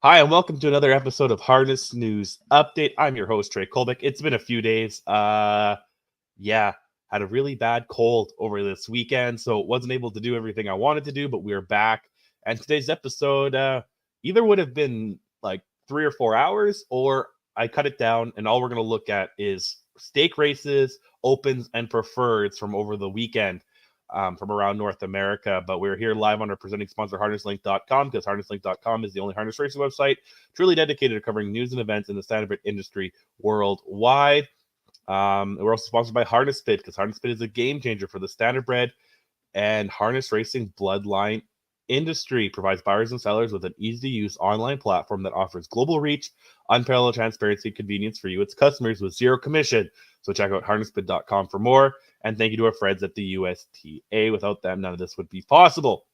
Hi, and welcome to another episode of Harness News Update. I'm your host, Trey Colbeck. It's been a few days. Had a really bad cold over this weekend, so wasn't able to do everything I wanted to do, but we're back. And today's episode either would have been like 3 or 4 hours, or I cut it down, and all we're going to look at is stake races, opens, and preferreds from over the weekend. From around North America, but we're here live on our presenting sponsor, harnesslink.com, because harnesslink.com is the only harness racing website truly dedicated to covering news and events in the standardbred industry worldwide. We're also sponsored by HarnessFit, because HarnessFit is a game changer for the standardbred and harness racing bloodline industry. Provides buyers and sellers with an easy-to-use online platform that offers global reach, unparalleled transparency, and convenience for you, its customers, with zero commission. So check out harnessfit.com for more. And thank you to our friends at the USTA. Without them, none of this would be possible.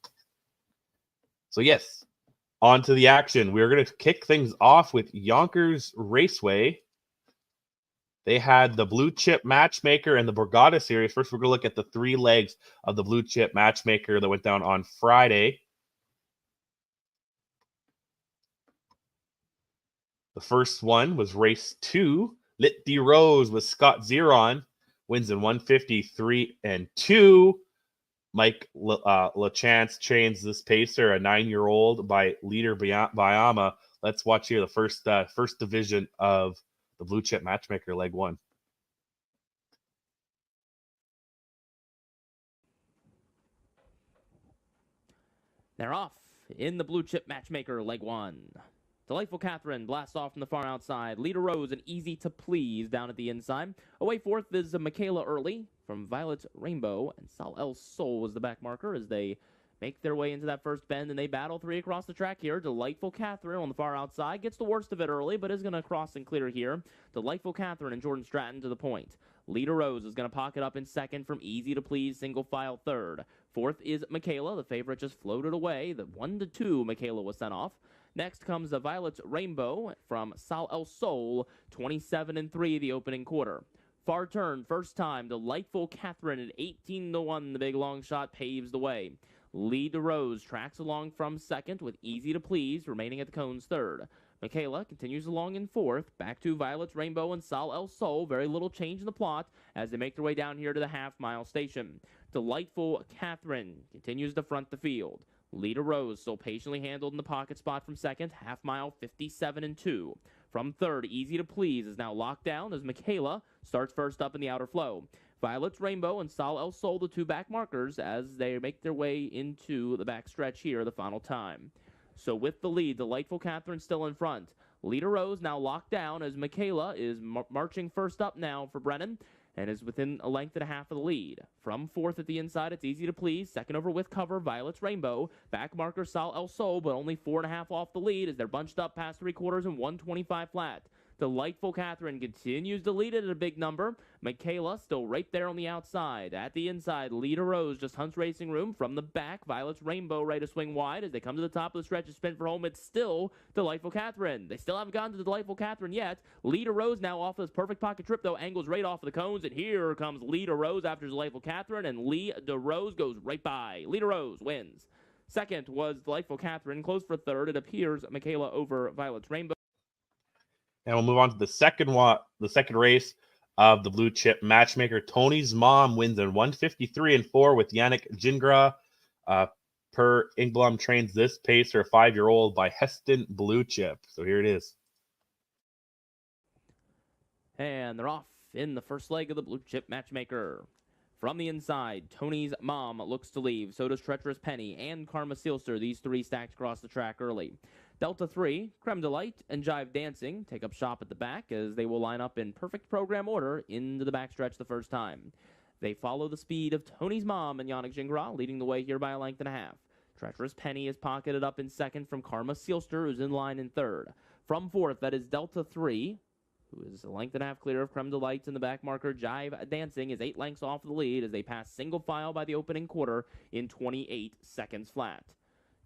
So yes, on to the action. We're going to kick things off with Yonkers Raceway. They had the Blue Chip Matchmaker and the Borgata Series. First, we're going to look at the 3 legs of the Blue Chip Matchmaker that went down on Friday. The first one was race 2. Lit D Rose with Scott Zeron. Wins in 153 and 2. Mike LaChance trains this pacer, a 9-year-old by Leader Bayama. Let's watch here the first division of the Blue Chip Matchmaker, leg 1. They're off in the Blue Chip Matchmaker, leg 1. Delightful Catherine blasts off from the far outside. Leader Rose and Easy to Please down at the inside. Away fourth is Michaela Early from Violet Rainbow, and Sal El Sol was the back marker as they make their way into that first bend, and they battle 3 across the track here. Delightful Catherine on the far outside gets the worst of it early, but is going to cross and clear here. Delightful Catherine and Jordan Stratton to the point. Leader Rose is going to pocket up in second from Easy to Please, single file third. Fourth is Michaela. The favorite just floated away. The 1-2 Michaela was sent off. Next comes the Violet Rainbow from Sal El Sol, 27-3 the opening quarter. Far turn, first time, Delightful Catherine at 18-1. The big long shot paves the way. Lead to Rose tracks along from second with Easy to Please, remaining at the cones third. Michaela continues along in fourth. Back to Violet Rainbow and Sal El Sol. Very little change in the plot as they make their way down here to the half-mile station. Delightful Catherine continues to front the field. Leader Rose still patiently handled in the pocket spot from second, half mile 57-2. From third, Easy to Please is now locked down as Michaela starts first up in the outer flow. Violet's Rainbow and Sal El Sol, the 2 back markers, as they make their way into the back stretch here, the final time. So with the lead, Delightful Catherine still in front. Leader Rose now locked down as Michaela is marching first up now for Brennan, and is within a length and a half of the lead. From fourth at the inside, it's Easy to Please. Second over with cover, Violet's Rainbow. Back marker, Sal El Sol, but only 4.5 off the lead as they're bunched up past 3/4 and 125 flat. Delightful Catherine continues to lead it at a big number. Michaela still right there on the outside. At the inside, Leader Rose just hunts racing room. From the back, Violet's Rainbow ready to swing wide. As they come to the top of the stretch and sprint for home, it's still Delightful Catherine. They still haven't gotten to Delightful Catherine yet. Leader Rose now off this perfect pocket trip, though. Angles right off of the cones, and here comes Leader Rose after Delightful Catherine, and Lee DeRose goes right by. Leader Rose wins. Second was Delightful Catherine. Close for third. It appears Michaela over Violet's Rainbow. And we'll move on to the second race of the Blue Chip Matchmaker. Tony's Mom wins in 153 and 4 with Yannick Gingras. Per Ingblom trains this pacer, a 5-year-old by Heston Blue Chip. So here it is. And they're off in the first leg of the Blue Chip Matchmaker. From the inside, Tony's Mom looks to leave. So does Treacherous Penny and Karma Sealster. These 3 stacked across the track early. Delta 3, Creme Delight, and Jive Dancing take up shop at the back as they will line up in perfect program order into the backstretch the first time. They follow the speed of Tony's Mom and Yannick Gingras, leading the way here by a length and a half. Treacherous Penny is pocketed up in second from Karma Sealster, who's in line in third. From fourth, that is Delta 3, who is a length and a half clear of Creme de Light in the back marker. Jive Dancing is 8 lengths off the lead as they pass single file by the opening quarter in 28 seconds flat.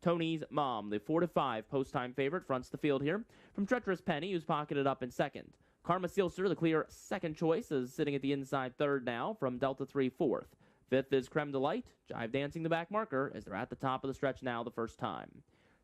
Tony's Mom, the 4-5 post-time favorite, fronts the field here from Treacherous Penny, who's pocketed up in second. Karma Sealster, the clear second choice, is sitting at the inside third now from Delta 3 fourth. Fifth is Creme de Light. Jive Dancing the back marker as they're at the top of the stretch now the first time.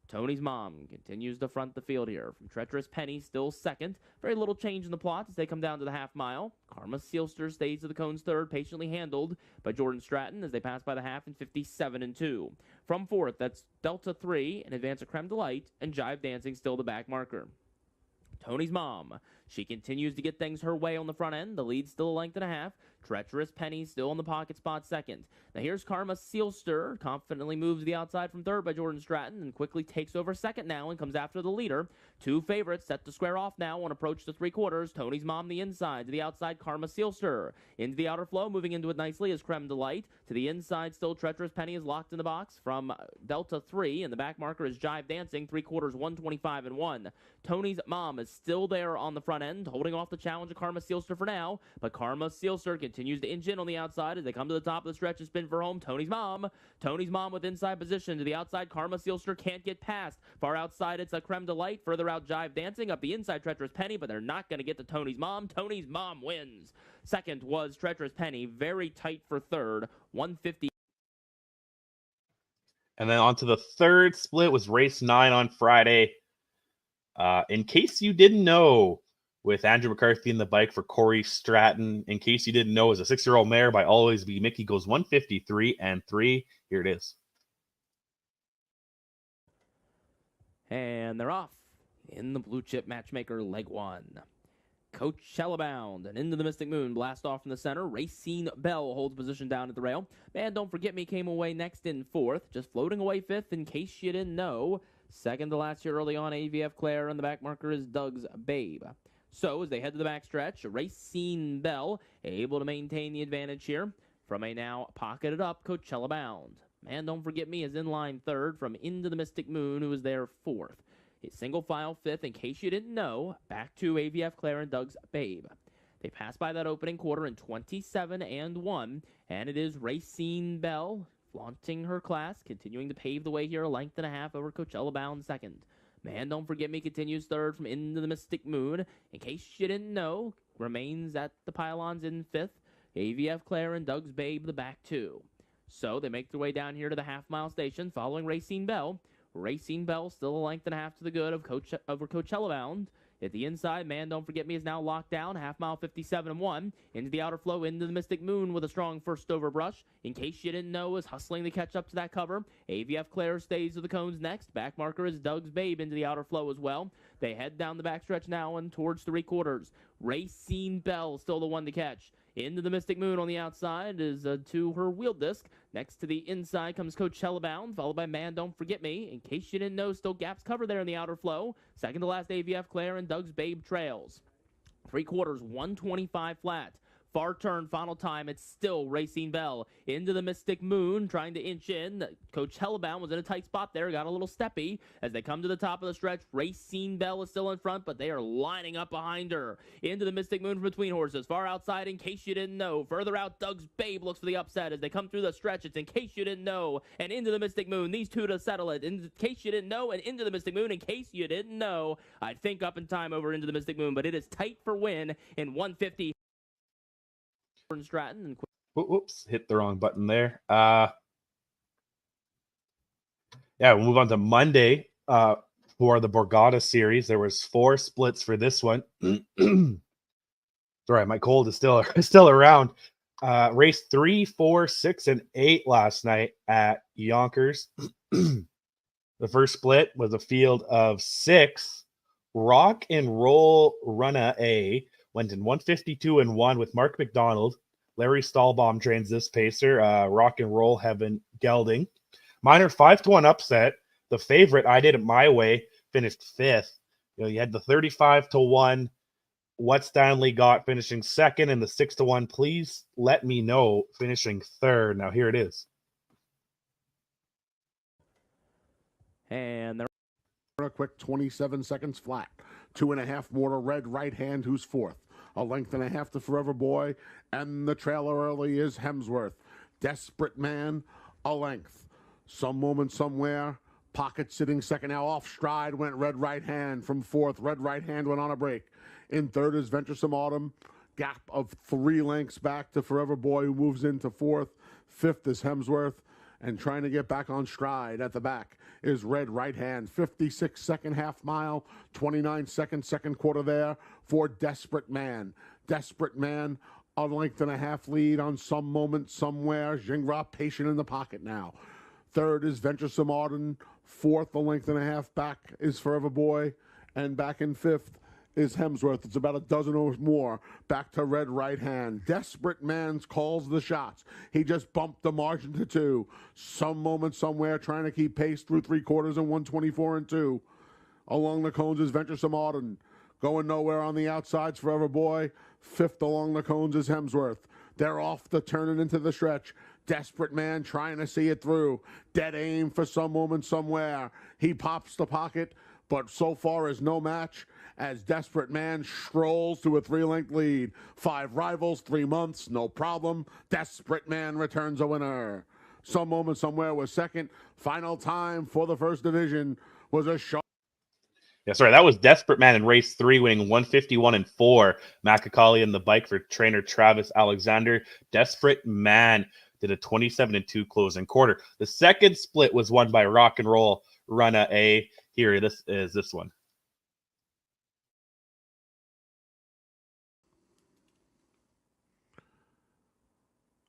Tony's Mom continues to front the field here from Treacherous Penny, still second. Very little change in the plot as they come down to the half mile. Karma Sealster stays to the cones third, patiently handled by Jordan Stratton as they pass by the half in 57-2. From fourth, that's Delta 3 in advance of Creme de Light, and Jive Dancing still the back marker. Tony's Mom, she continues to get things her way on the front end. The lead's still a length and a half. Treacherous Penny still in the pocket spot second. Now here's Karma Sealster, confidently moves to the outside from third by Jordan Stratton and quickly takes over second now and comes after the leader. Two favorites set to square off now on approach to 3/4. Tony's Mom the inside, to the outside Karma Sealster. Into the outer flow, moving into it nicely is Creme de Light. To the inside still Treacherous Penny is locked in the box from Delta 3, and the back marker is Jive Dancing, 3/4, 125-1. Tony's Mom is still there on the front end, holding off the challenge of Karma Sealster for now, but Karma Sealster continues to inch in on the outside as they come to the top of the stretch and spin for home. Tony's Mom with inside position to the outside. Karma Sealster can't get past. Far outside, it's a Creme de Light. Further out, Jive Dancing. Up the inside, Treacherous Penny, but they're not going to get to Tony's Mom. Tony's Mom wins. Second was Treacherous Penny, very tight for third, 150. And then on to the third split was race 9 on Friday. In case you didn't know, with Andrew McCarthy in the bike for Corey Stratton. In case you didn't know, is a 6-year-old mare by Always Be Mickey, goes 153-3. Here it is. And they're off in the Blue Chip Matchmaker leg 1. Coachella Bound and Into the Mystic Moon blast off from the center. Racine Bell holds position down at the rail. Man, Don't Forget Me came away next in fourth, just floating away fifth in case you didn't know. Second to last year early on, AVF Claire, and the back marker is Doug's Babe. So as they head to the backstretch, Racine Bell able to maintain the advantage here from a now pocketed up Coachella Bound. Man, Don't Forget Me is in line third from Into the Mystic Moon, who is there fourth. His single file fifth, in case you didn't know, back to AVF Claire and Doug's Babe. They pass by that opening quarter in 27-1, and it is Racine Bell flaunting her class, continuing to pave the way here, a length and a half over Coachella Bound second. Man, Don't Forget Me continues third from Into the Mystic Moon. In case you didn't know, remains at the pylons in fifth. AVF Claire and Doug's Babe the back two. So they make their way down here to the half-mile station following Racine Bell. Racine Bell still a length and a half to the good over Coachella Bound. At the inside, Man, Don't Forget Me is now locked down, half-mile 57-1. Into the outer flow, Into the Mystic Moon with a strong first over brush. In case you didn't know, is hustling to catch up to that cover. AVF Claire stays to the cones next. Back marker is Doug's Babe into the outer flow as well. They head down the backstretch now and towards 3/4. Racine Bell still the one to catch. Into the Mystic Moon on the outside is to her wheel disc. Next to the inside comes Coachella Bound, followed by Man, Don't Forget Me. In case you didn't know, still gaps cover there in the outer flow. Second to last, AVF Claire and Doug's Babe trails. 3/4, 125 flat. Far turn, final time, it's still Racine Bell. Into the Mystic Moon, trying to inch in. Coachella Bound was in a tight spot there, got a little steppy. As they come to the top of the stretch, Racine Bell is still in front, but they are lining up behind her. Into the Mystic Moon from between horses. Far outside, in case you didn't know. Further out, Doug's Babe looks for the upset. As they come through the stretch, it's In Case You Didn't Know. And Into the Mystic Moon, these two to settle it. In case you didn't know, and Into the Mystic Moon, in case you didn't know. I think up in time over Into the Mystic Moon, but it is tight for win in 150. Stratton and Whoops, hit the wrong button there. Yeah, we'll move on to Monday, who are the Borgata series. There was 4 splits for this one. Sorry, my cold is still around. Race 3, 4, 6, and 8 last night at Yonkers. The first split was a field of 6. Rock and Roll Runna A went in 152-1 with Mark McDonald. Larry Stahlbaum trains this pacer. Rock and Roll Heaven gelding. Minor 5-1 upset. The favorite, I Did It My Way, finished 5th. You had the 35-1 What Stanley Got finishing 2nd, and the 6-1 Please Let Me Know finishing 3rd. Now here it is. And they're A quick 27 seconds flat. 2.5 more to Red Right Hand, who's fourth. A length and a half to Forever Boy, and the trailer early is Hemsworth. Desperate Man, a length. Some Moment Somewhere, Pocket sitting second. Now off stride went Red Right Hand from fourth. Red Right Hand went on a break. In third is Venturesome Autumn. Gap of 3 lengths back to Forever Boy, who moves into fourth. Fifth is Hemsworth. And trying to get back on stride at the back is Red Right Hand. 56 second half mile, 29 second quarter there for Desperate Man. Desperate Man, a length and a half lead on Some Moment Somewhere. Jingra patient in the pocket now. Third is Venturesome Autumn. Fourth, a length and a half back is Forever Boy. And back in fifth is Hemsworth. It's about a dozen or more back to Red Right Hand. Desperate Man calls the shots. He just bumped the margin to 2. Some Moment Somewhere trying to keep pace through 3 quarters and 124 and 2. Along the cones is Venturesome Autumn. Going nowhere on the outsides, Forever Boy. Fifth along the cones is Hemsworth. They're off the turn and into the stretch. Desperate Man trying to see it through. Dead aim for Some Moment Somewhere. He pops the pocket, but so far is no match as Desperate Man strolls to a 3-length lead. 5 rivals, 3 months, no problem. Desperate Man returns a winner. Some Moment Somewhere was second. Final time for the first division was a short. Yeah, sorry, that was Desperate Man in race 3, winning 151 and 4. Maccaulay in the bike for trainer Travis Alexander. Desperate Man did a 27 and 2 closing quarter. The second split was won by Rock and Roll Runner A. Here, this is this one.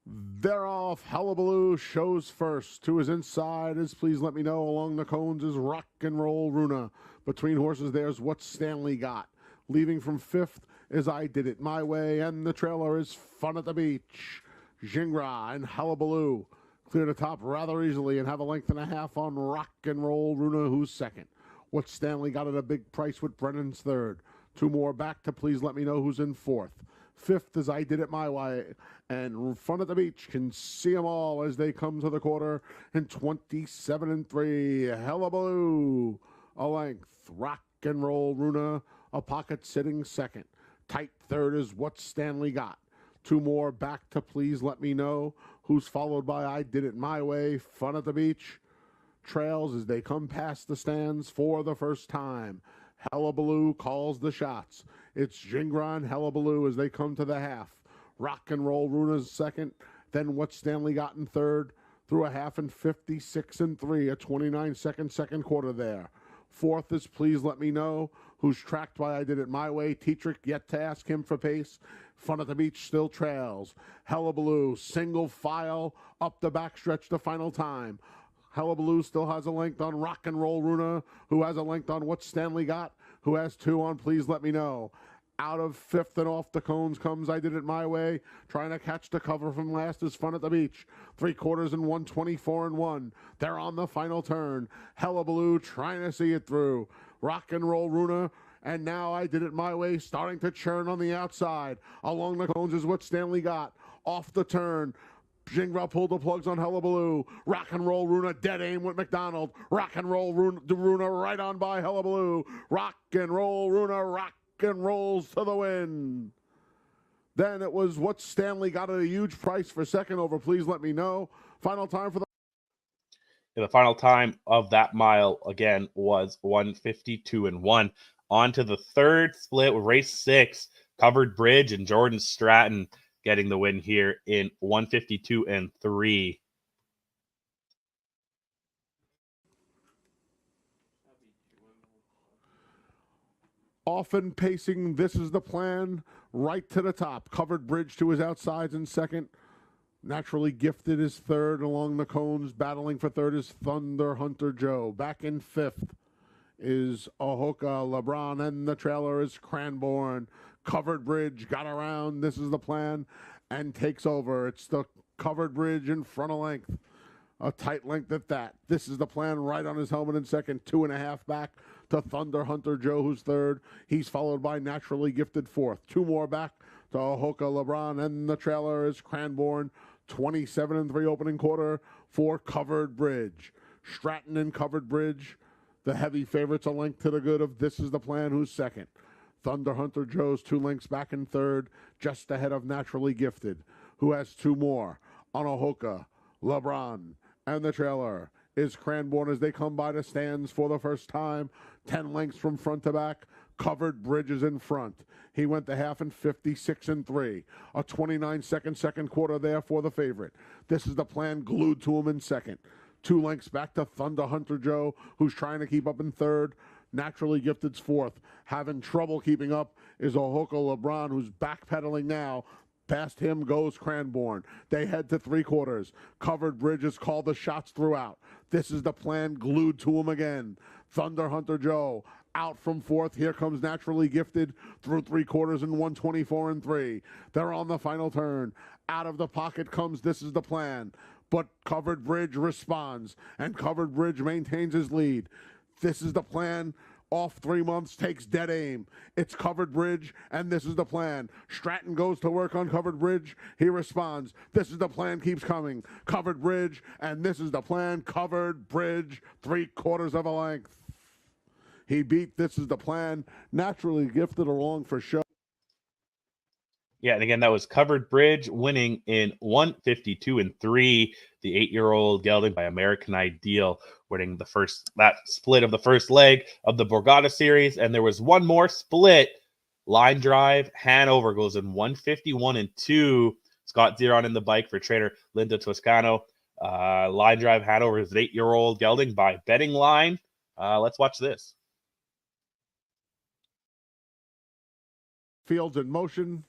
They're off. Hullabaloo shows first. To his inside is Please Let Me Know. Along the cones is Rock and Roll Runa. Between horses, there's What Stanley Got. Leaving from fifth is I Did It My Way. And the trailer is Fun at the Beach. Jingra and Hullabaloo clear the top rather easily and have a length and a half on Rock and Roll Runa, who's second. What Stanley Got at a big price with Brennan's third. 2 more back to Please Let Me Know, who's in fourth. Fifth is I Did It My Way. And Fun at the Beach can see them all as they come to the quarter in 27 and 3. Hullabaloo, a length. Rock and Roll Runa, a pocket sitting second. Tight third is What Stanley Got. 2 more back to Please Let Me Know, who's followed by I Did It My Way. Fun at the Beach trails as they come past the stands for the first time. Hullabaloo calls the shots. It's Jingra and Hullabaloo as they come to the half. Rock and Roll Runa's second, then What Stanley Got in third, through a half in 56 and 3, a 29 second quarter there. Fourth is Please Let Me Know, who's tracked by I Did It My Way. Tetrick yet to ask him for pace. Fun at the Beach still trails. Hullabaloo, single file up the backstretch the final time. Hullabaloo still has a length on Rock and Roll Runa, who has a length on What Stanley Got, who has 2 on Please Let Me Know. Out of fifth and off the cones comes I Did It My Way. Trying to catch the cover from last is Fun at the Beach. 3 quarters and 124 and 1. They're on the final turn. Hullabaloo trying to see it through. Rock and Roll Runa. And now I Did It My Way starting to churn on the outside. Along the cones is What Stanley Got. Off the turn. Jingra pulled the plugs on Hullabaloo. Rock and Roll Runa, dead aim with McDonald. Rock and Roll Runa right on by Hullabaloo. Rock and Roll Runa, rock and rolls to the win. Then it was What Stanley Got at a huge price for second over Please Let Me Know. Final time for The final time of that mile, again, was 152 and 1. On to the third split with race 6, Covered Bridge and Jordan Stratton getting the win here in 152 and 3. Often pacing, This Is the Plan, right to the top. Covered Bridge to his outsides in second. Naturally Gifted is third along the cones. Battling for third is Thunder Hunter Joe. Back in fifth is Ahoka LeBron, and the trailer is Cranbourne. Covered Bridge got around, This Is the Plan, and takes over. It's the Covered Bridge in front of length. A tight length at that. This Is the Plan right on his helmet in second. 2.5 back to Thunder Hunter Joe, who's third. He's followed by Naturally Gifted fourth. 2 more back to Ahoka LeBron, and the trailer is Cranbourne. 27 and 3 opening quarter for Covered Bridge. Stratton and Covered Bridge The heavy favorites are linked to the good of This Is the Plan, who's second. Thunder Hunter Joe's 2 lengths back in third, just ahead of Naturally Gifted, who has 2 more. Onohoka, LeBron, and the trailer is Cranbourne as they come by the stands for the first time. 10 lengths from front to back. Covered Bridges in front. He went the half in 56-3. A 29-second second quarter there for the favorite. This Is the Plan glued to him in second. 2 lengths back to Thunder Hunter Joe, who's trying to keep up in third. Naturally Gifted's fourth. Having trouble keeping up is Ohoka LeBron, who's backpedaling now. Past him goes Cranbourne. They head to 3/4. Covered Bridges call the shots throughout. This Is the Plan glued to him again. Thunder Hunter Joe out from fourth. Here comes Naturally Gifted through 3/4 in 124-3. They're on the final turn. Out of the pocket comes This Is the Plan. But Covered Bridge responds, and Covered Bridge maintains his lead. This Is the Plan. Off 3 months, takes dead aim. It's Covered Bridge, and This Is the Plan. Stratton goes to work on Covered Bridge. He responds. This Is the Plan keeps coming. Covered Bridge, and This Is the Plan. Covered Bridge, 3/4 of a length. He beat This Is the Plan. Naturally Gifted along for show. Yeah, and again, that was Covered Bridge winning in 152-3. The 8-year-old gelding by American Ideal winning that split of the first leg of the Borgata series. And there was one more split. Line Drive Hanover goes in 151-2. Scott Zeron in the bike for trainer Linda Toscano. Line Drive Hanover is an 8-year-old gelding by Betting Line. Let's watch this. Fields in motion.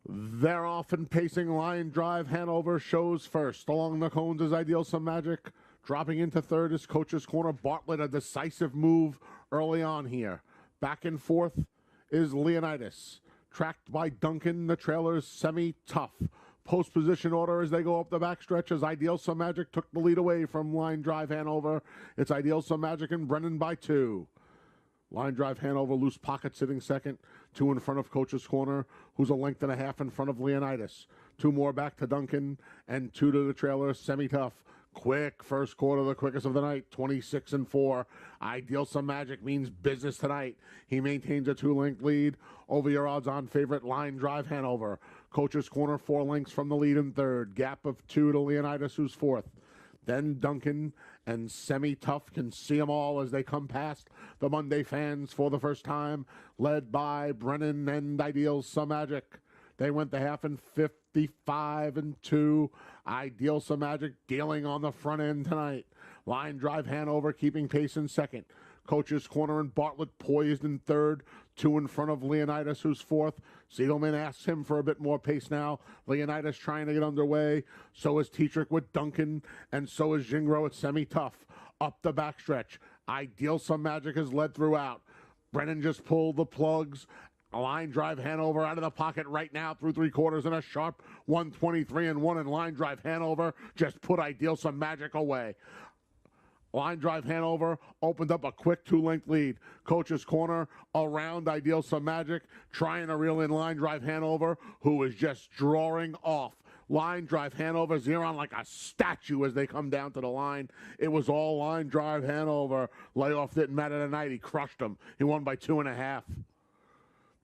They're off and pacing. Line Drive Hanover shows first. Along the cones is Ideal Some Magic. Dropping into third is Coach's Corner. Bartlett, a decisive move early on here. Back and forth is Leonidas. Tracked by Duncan. The trailer's semi-tough. Post position order as they go up the backstretch as Ideal Some Magic took the lead away from Line Drive Hanover. It's Ideal Some Magic and Brennan by 2. Line Drive Hanover, loose pocket sitting second. 2 in front of Coach's Corner, who's a length and a half in front of Leonidas. 2 more back to Duncan, and 2 to the trailer, semi-tough. Quick first quarter, the quickest of the night, 26-4. Ideal Some Magic means business tonight. He maintains a 2-length lead over your odds-on favorite Line Drive Hanover. Coach's Corner, 4 lengths from the lead in third. Gap of 2 to Leonidas, who's fourth. Then Duncan and Semi-Tough can see them all as they come past the Monday fans for the first time, led by Brennan and Ideal Some Magic. They went the half in 55-2. Ideal Some Magic dealing on the front end tonight. Line Drive Hanover keeping pace in second. Coach's Corner and Bartlett poised in third. 2 in front of Leonidas, who's fourth. Siegelman asks him for a bit more pace now. Leonidas trying to get underway. So is Tetrick with Duncan, and so is Jingro at Semi-Tough. Up the backstretch. Ideal Some Magic has led throughout. Brennan just pulled the plugs. Line Drive Hanover out of the pocket right now through 3/4 and a sharp 123-1. And Line Drive Hanover just put Ideal Some Magic away. Line Drive Hanover opened up a quick 2-length lead. Coach's Corner around Ideal Some Magic, trying to reel in Line Drive Hanover, who is just drawing off. Line Drive Hanover, Zeron like a statue as they come down to the line. It was all Line Drive Hanover. Layoff didn't matter tonight. He crushed him. He won by 2.5.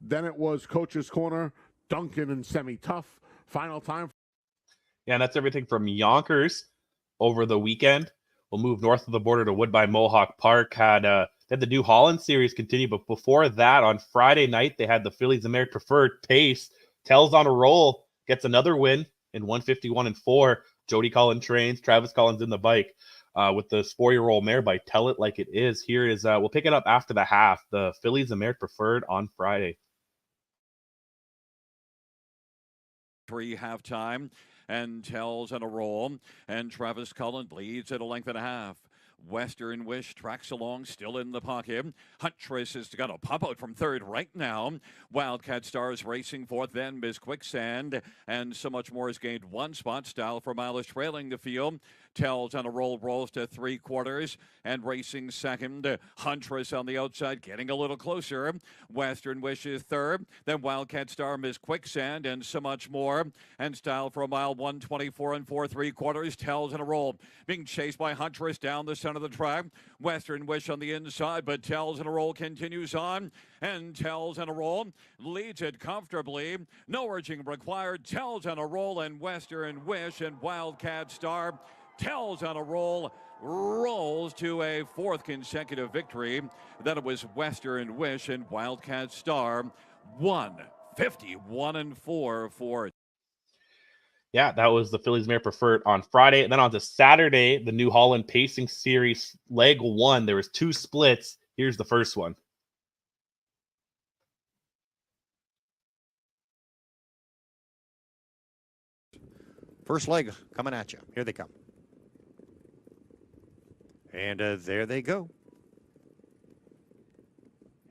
Then it was Coach's Corner, Duncan and Semi-Tough. Final time. Yeah, and that's everything from Yonkers over the weekend. We'll move north of the border to Woodbine Mohawk Park. They had the New Holland series continue, but before that, on Friday night, they had the Phillies American Preferred Pace. Tells on a roll, gets another win in 151-4. Jody Collins trains, Travis Collins in the bike with the 4-year-old mare by Tell It Like It Is. Here is, we'll pick it up after the half, the Phillies American Preferred on Friday. 3 halftime, and Tells on a roll, and Travis Collins leads at a length and a half. Western Wish tracks along, still in the pocket. Huntress has got a pop out from third right now. Wildcat Stars racing fourth, then Miss Quicksand, and so much more has gained 1 spot. Style for Mile is trailing the field. Tells on a roll, rolls to 3/4 and racing second. Huntress on the outside, getting a little closer. Western Wish is third. Then Wildcat Star, Miss Quicksand, and so much more. And Style for a mile, 124 and 4/3. Tells on a roll, being chased by Huntress down the center of the track. Western Wish on the inside, but Tells on a roll continues on. And Tells on a roll leads it comfortably. No urging required. Tells on a roll, and Western Wish and Wildcat Star. Tells on a roll, rolls to a 4th consecutive victory. Then it was Western Wish and Wildcat Star. 151 and 4 for. Yeah, that was the Phillies Mare Preferred on Friday. And then on to Saturday, the New Holland Pacing Series leg 1. There was 2 splits. Here's the first one. First leg coming at you. Here they come. And there they go.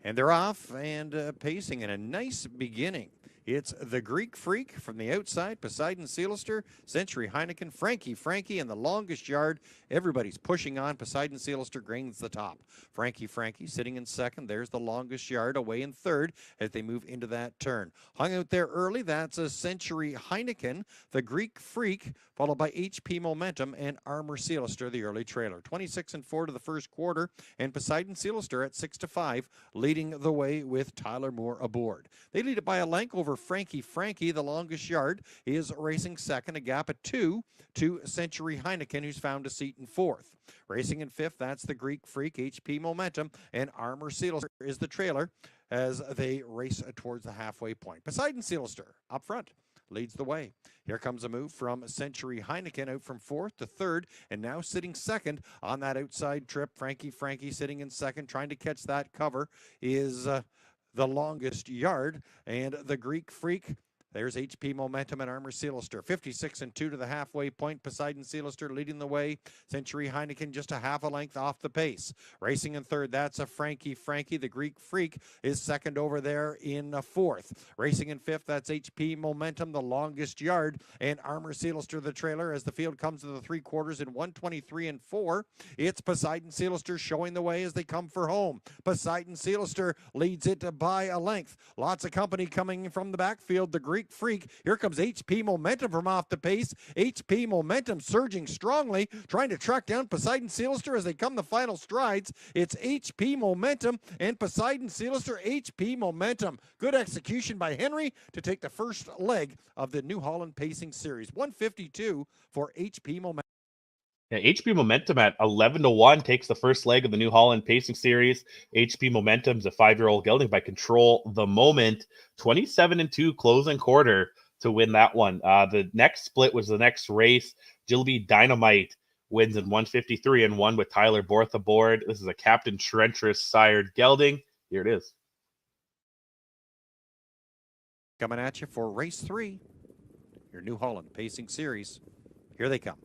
And they're off and pacing in a nice beginning. It's the Greek Freak from the outside, Poseidon Sealister, Century Heineken, Frankie, and the longest yard. Everybody's pushing on. Poseidon Sealister gains the top. Frankie sitting in second. There's the longest yard, away in third as they move into that turn. Hung out there early, that's a Century Heineken, the Greek Freak, followed by HP Momentum and Armor Sealister, the early trailer. 26 and 4 to the first quarter, and Poseidon Sealister at 6-5, leading the way with Tyler Moore aboard. They lead it by a length over Frankie, the longest yard, is racing second, a gap of 2 to Century Heineken, who's found a seat in 4th. Racing in 5th, that's the Greek Freak, HP Momentum, and Armor Sealister is the trailer as they race towards the halfway point. Poseidon Sealister up front leads the way. Here comes a move from Century Heineken out from 4th to 3rd, and now sitting second on that outside trip. Frankie sitting in second, trying to catch that cover is the longest yard, and the Greek Freak. There's HP Momentum and Armor Sealister. 56 and 2 to the halfway point. Poseidon Sealister leading the way. Century Heineken just a half a length off the pace. Racing in third, that's a Frankie. The Greek Freak is second over there in 4th. Racing in 5th, that's HP Momentum, the longest yard, and Armor Sealister, the trailer, as the field comes to the 3/4 in 123 and 4. It's Poseidon Sealister showing the way as they come for home. Poseidon Sealister leads it by a length. Lots of company coming from the backfield. The Greek Freak. Here comes HP Momentum from off the pace. HP Momentum surging strongly, trying to track down Poseidon Sealister as they come the final strides. It's HP Momentum and Poseidon Sealister. HP Momentum. Good execution by Henry to take the first leg of the New Holland Pacing Series. 152 for HP Momentum. Yeah, HP Momentum at 11-1 takes the first leg of the New Holland Pacing Series. HP Momentum's a 5-year-old gelding by Control the Moment. 27 and 2 closing quarter to win that one. The next split was the next race. Jilby Dynamite wins in 153 and 1 with Tyler Borth aboard. This is a Captain Trentress sired gelding. Here it is. Coming at you for race 3, your New Holland Pacing Series. Here they come.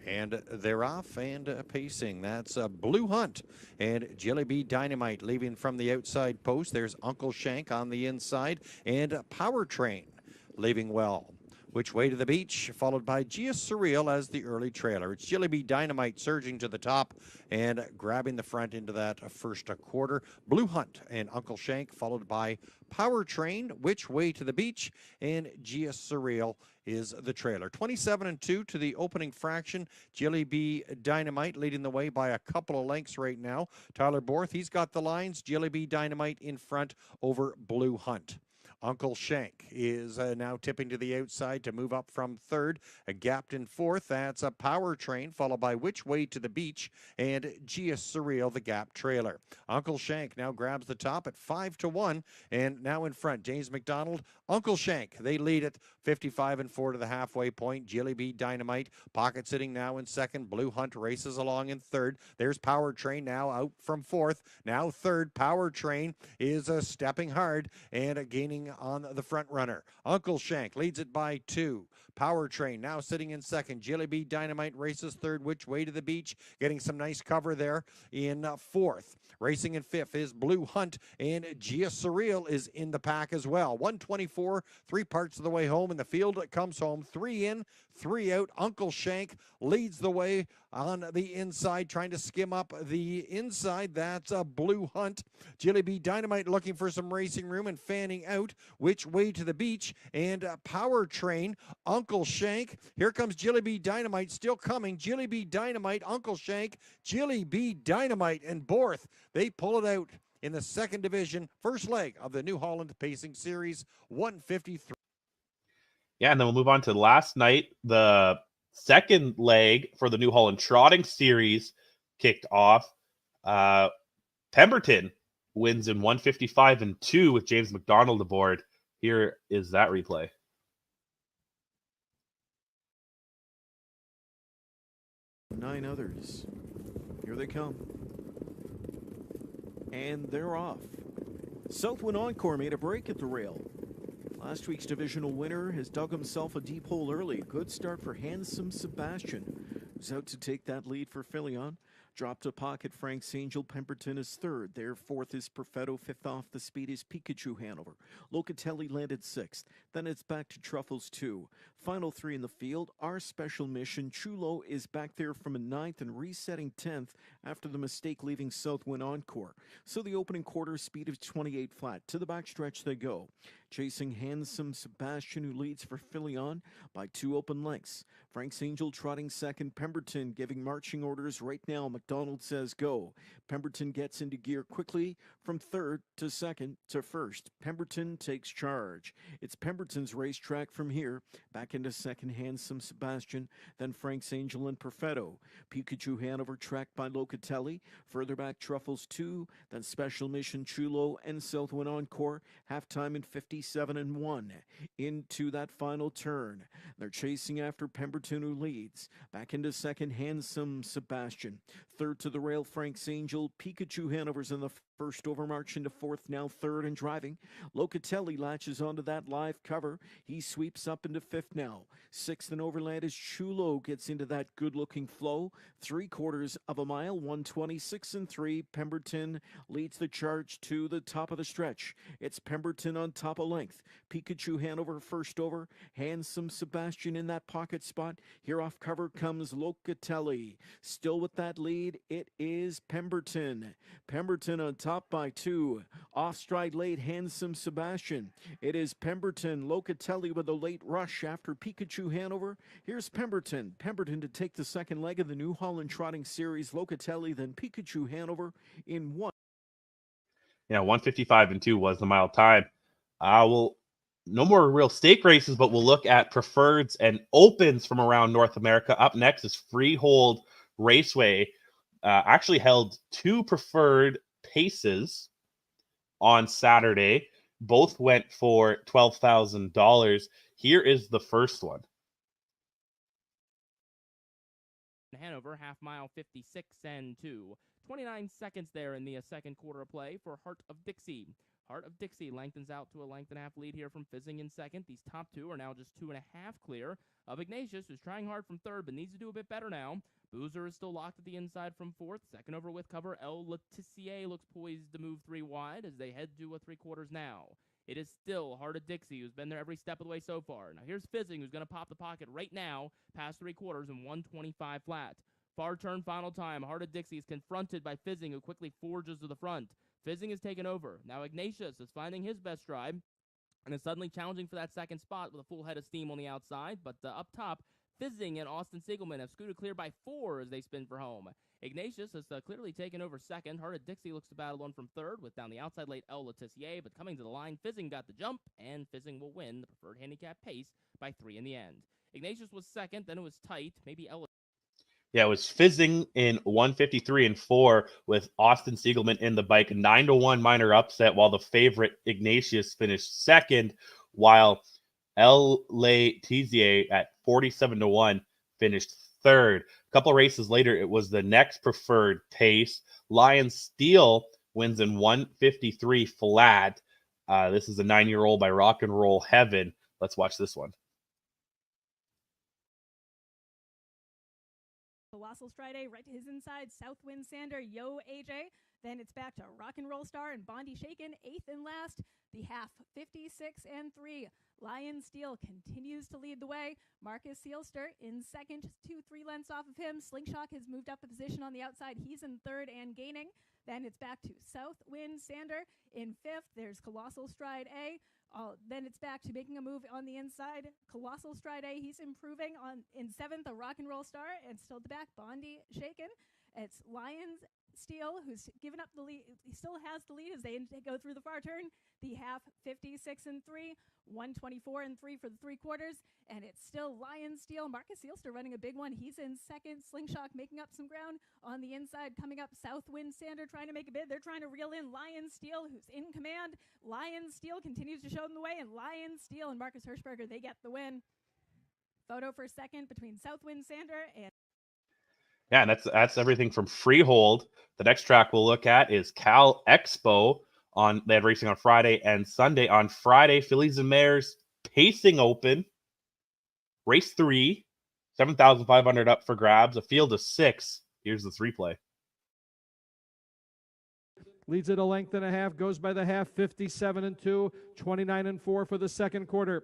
And they're off and pacing. That's Blue Hunt and Jelly Bee Dynamite leaving from the outside post. There's Uncle Shank on the inside and Power Train leaving well. Which Way to the Beach, followed by Gia Surreal as the early trailer. It's Jelly Bee Dynamite surging to the top and grabbing the front into that first quarter. Blue Hunt and Uncle Shank, followed by Power Train, Which Way to the Beach, and Gia Surreal is the trailer. 27 and 2 to the opening fraction. Jelly Bee Dynamite leading the way by a couple of lengths right now. Tyler Borth, he's got the lines. Jelly Bee Dynamite in front over Blue Hunt. Uncle Shank is now tipping to the outside to move up from third. Gapped in 4th, that's a Power Train, followed by Which Way to the Beach and Gia Surreal, the gap trailer. Uncle Shank now grabs the top at 5-1, and now in front, James McDonald, Uncle Shank, they lead it 55 and 4 to the halfway point. Jelly Bee Dynamite, pocket sitting now in second. Blue Hunt races along in third. There's Power Train now out from 4th. Now third, Power Train is stepping hard and gaining racing on the front runner. Uncle Shank leads it by 2. Power Train now sitting in second. Jilly Bee Dynamite races third. Which Way to the Beach, getting some nice cover there in fourth. Racing in fifth is Blue Hunt, and Gia Surreal is in the pack as well. 124, 3 parts of the way home, and the field comes home. 3 in, 3 out. Uncle Shank leads the way on the inside, trying to skim up the inside. That's a Blue Hunt. Jilly Bee Dynamite looking for some racing room and fanning out. Which Way to the Beach and Power Train. Uncle Shank. Here comes Jilly Bee Dynamite, still coming. Jilly Bee Dynamite, Uncle Shank, Jilly Bee Dynamite, and Borth. They pull it out in the second division, first leg of the New Holland Pacing Series, 153. Yeah, and then we'll move on to last night. The second leg for the New Holland Trotting Series kicked off. Pemberton wins in 155-2 with James McDonald aboard. Here is that replay. Nine others. Here they come. And they're off. Southwind Encore made a break at the rail. Last week's divisional winner has dug himself a deep hole early. Good start for Handsome Sebastian, who's out to take that lead for Filion. Dropped a pocket, Frank's Angel. Pemberton is third. Their fourth is Perfetto. Fifth off the speed is Pikachu Hanover. Locatelli landed sixth. Then it's back to Truffles 2. Final 3 in the field. Our special mission. Chulo is back there from a 9th and resetting 10th after the mistake leaving Southwind Encore. So the opening quarter speed of 28 flat. To the backstretch they go. Chasing Handsome Sebastian, who leads for Filion by 2 open lengths. Frank's Angel trotting second. Pemberton giving marching orders right now. McDonald says go. Pemberton gets into gear quickly from third to second to first. Pemberton takes charge. It's Pemberton's racetrack from here. Back into second, Handsome Sebastian. Then Frank's Angel and Perfetto. Pikachu Hanover tracked by Locatelli. Further back, Truffles 2. Then Special Mission Chulo and Southwind Encore. Halftime in 57-1. Into that final turn. They're chasing after Pemberton, who leads. Back into second, Handsome Sebastian. Third to the rail, Frank's Angel. Pikachu Hanover's in the first overmarch into fourth, now third and driving. Locatelli latches onto that live cover. He sweeps up into fifth now. Sixth and overland is Chulo gets into that good-looking flow. 3/4 of a mile, 126-3. Pemberton leads the charge to the top of the stretch. It's Pemberton on top of length. Pikachu Hanover first over. Handsome Sebastian in that pocket spot. Here off cover comes Locatelli. Still with that lead, it is Pemberton. Pemberton on top by 2. Off stride late, Handsome Sebastian. It is Pemberton. Locatelli with a late rush after Pikachu Hanover. Here's Pemberton. Pemberton to take the second leg of the New Holland Trotting Series. Locatelli, then Pikachu Hanover in 1. Yeah, 155-2 was the mile time. No more real stake races, but we'll look at preferreds and opens from around North America. Up next is Freehold Raceway. Actually held 2 preferred paces on Saturday. Both went for $12,000. Here is the first one. Hanover, half mile 56-2. 29 seconds there in the second quarter of play for Heart of Dixie. Heart of Dixie lengthens out to a length and a half lead here from Fizzing in second. These top 2 are now just 2.5 clear of Ignatius, who's trying hard from third, but needs to do a bit better now. Boozer is still locked at the inside from fourth. Second over with cover, El Letizier looks poised to move 3 wide as they head to a 3/4 now. It is still Heart of Dixie, who's been there every step of the way so far. Now here's Fizzing, who's going to pop the pocket right now, past 3/4 and 125 flat. Far turn final time. Heart of Dixie is confronted by Fizzing, who quickly forges to the front. Fizzing is taken over. Now Ignatius is finding his best stride and is suddenly challenging for that second spot with a full head of steam on the outside. But up top, Fizzing and Austin Siegelman have scooted clear by 4 as they spin for home. Ignatius has clearly taken over second. Heart of Dixie looks to battle on from third with down the outside late El Letizier, but coming to the line, Fizzing got the jump, and Fizzing will win the preferred handicap pace by 3 in the end. Ignatius was second, then it was tight. Maybe El. Yeah, it was Fizzing in 153-4 with Austin Siegelman in the bike. 9-1 minor upset, while the favorite Ignatius finished second, while El Letizier at 47-1 finished third. A couple of races later, it was the next preferred pace. Lion Steel wins in 153 flat. This is a 9-year-old by Rock and Roll Heaven. Let's watch this one. Colossal Stride A right to his inside. Southwind Sander, Yo AJ. Then it's back to Rock and Roll Star and Bondi Shaken, 8th and last. The half, 56-3. Lion Steel continues to lead the way. Marcus Seelster in second, just 2-3 lengths off of him. Slingshot has moved up a position on the outside. He's in third and gaining. Then it's back to Southwind Sander in fifth. There's Colossal Stride A. Then it's back to making a move on the inside. Colossal Stride A, he's improving on in seventh, a Rock and Roll Star, and still at the back, Bondi Shaken. It's Lions Steel, who's given up the lead. He still has the lead as they go through the far turn. The half, 56-3, 124-3 for the 3 quarters, and it's still Lions Steel. Marcus Seelster running a big one. He's in second. Slingshot making up some ground on the inside. Coming up, Southwind Sander trying to make a bid. They're trying to reel in Lions Steel, who's in command. Lions Steel continues to show them the way, and Lions Steel and Marcus Hirschberger, they get the win. Photo for second between Southwind Sander and Yeah, and that's everything from Freehold. The next track we'll look at is Cal Expo. They had racing on Friday and Sunday. On Friday, Fillies and Mares Pacing Open. Race 3, 7,500 up for grabs. A field of 6. Here's this replay. Leads it a length and a half. Goes by the half, 57-2, 29-4 for the second quarter.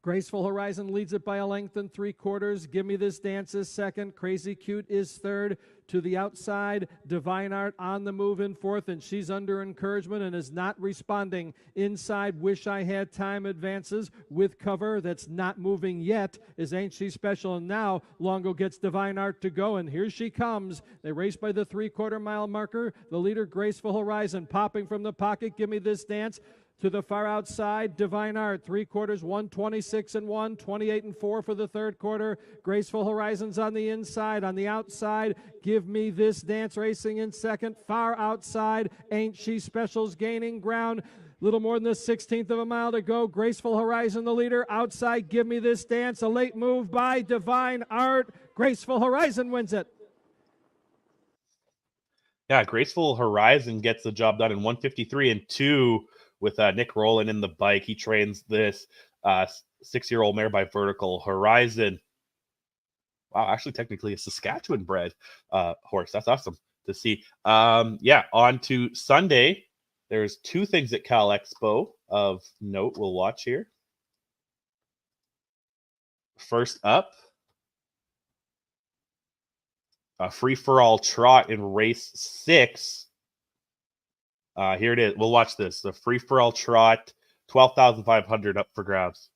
Graceful Horizon leads it by a length and 3/4. Give Me This Dance is second. Crazy Cute is third. To the outside, Divine Art on the move in fourth, and she's under encouragement and is not responding. Inside, Wish I Had Time advances with cover that's not moving yet. Is Ain't She Special? And now Longo gets Divine Art to go, and here she comes. They race by the 3/4 mile marker. The leader, Graceful Horizon, popping from the pocket. Give Me This Dance. To the far outside, Divine Art, 3/4, 126-1, 28-4 for the third quarter. Graceful Horizons on the inside. On the outside, Give Me This Dance racing in second. Far outside, Ain't She Special's gaining ground. Little more than the 16th of a mile to go. Graceful Horizon, the leader. Outside, Give Me This Dance. A late move by Divine Art. Graceful Horizon wins it. Yeah, Graceful Horizon gets the job done in 153-2. With Nick Rowland in the bike. He trains this 6-year-old mare by Vertical Horizon. Wow, actually technically a Saskatchewan bred horse. That's awesome to see. Yeah, on to Sunday. There's 2 things at Cal Expo of note we'll watch here. First up, a free-for-all trot in race 6. Here it is. We'll watch this. The free-for-all trot, 12,500 up for grabs.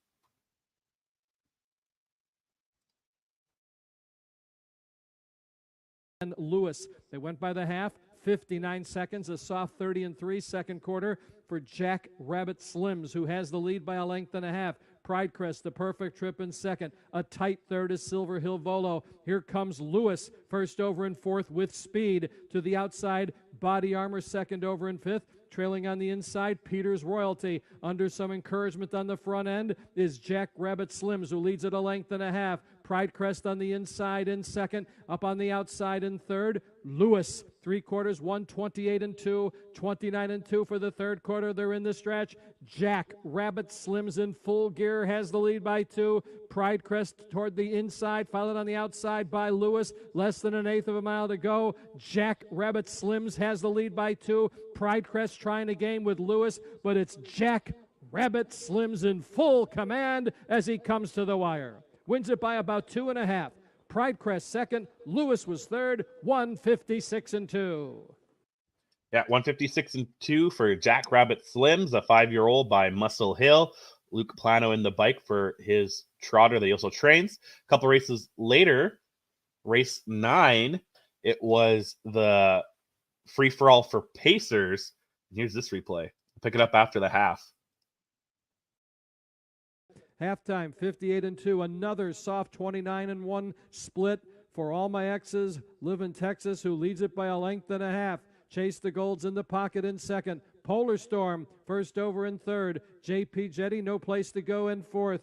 And Lewis, they went by the half, 59 seconds, a soft 30-3 second quarter for Jack Rabbit Slims, who has the lead by a length and a half. Pride Crest, the perfect trip in second. A tight third is Silver Hill Volo. Here comes Lewis, first over in fourth with speed. To the outside, Body Armor, second over in fifth. Trailing on the inside, Peter's Royalty. Under some encouragement on the front end is Jack Rabbit Slims, who leads at a length and a half. Pride Crest on the inside in second. Up on the outside in third, Lewis. 3/4, 128-2, 29-2 for the third quarter. They're in the stretch. Jack Rabbit Slims in full gear has the lead by 2. Pride Crest toward the inside, followed on the outside by Lewis. Less than an eighth of a mile to go. Jack Rabbit Slims has the lead by 2. Pride Crest trying to game with Lewis, but it's Jack Rabbit Slims in full command as he comes to the wire. Wins it by about 2.5. Pride Crest second. Lewis was third, 156-2. Yeah, 156-2 for Jack Rabbit Slims, a 5-year-old by Muscle Hill. Luke Plano in the bike for his trotter that he also trains. A couple races later, race 9, it was the free-for-all for Pacers. Here's this replay. Pick it up after the half. Halftime, 58-2. Another soft 29-1 split for All My Exes. Live in Texas, who leads it by a length and a half. Chase the Golds in the pocket in second. Polar Storm, first over in third. JP Jetty, no place to go in fourth.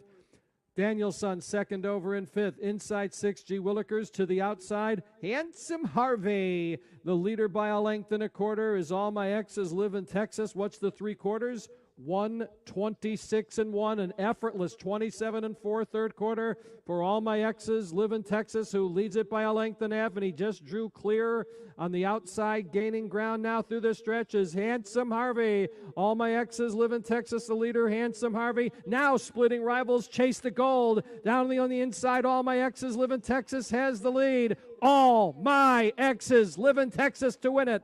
Danielson, second over in fifth. Inside 6, G. Willikers. To the outside, Handsome Harvey. The leader by a length and a quarter is All My Exes Live in Texas. What's the 3/4? 126-1, an effortless 27-4 third quarter for All My Exes Live in Texas, who leads it by a length and a half, and he just drew clear on the outside, gaining ground now through the stretch is Handsome Harvey. All My Exes Live in Texas, the leader, Handsome Harvey, now splitting rivals, Chase the Gold. Down on the inside, All My Exes Live in Texas has the lead. All My Exes Live in Texas to win it.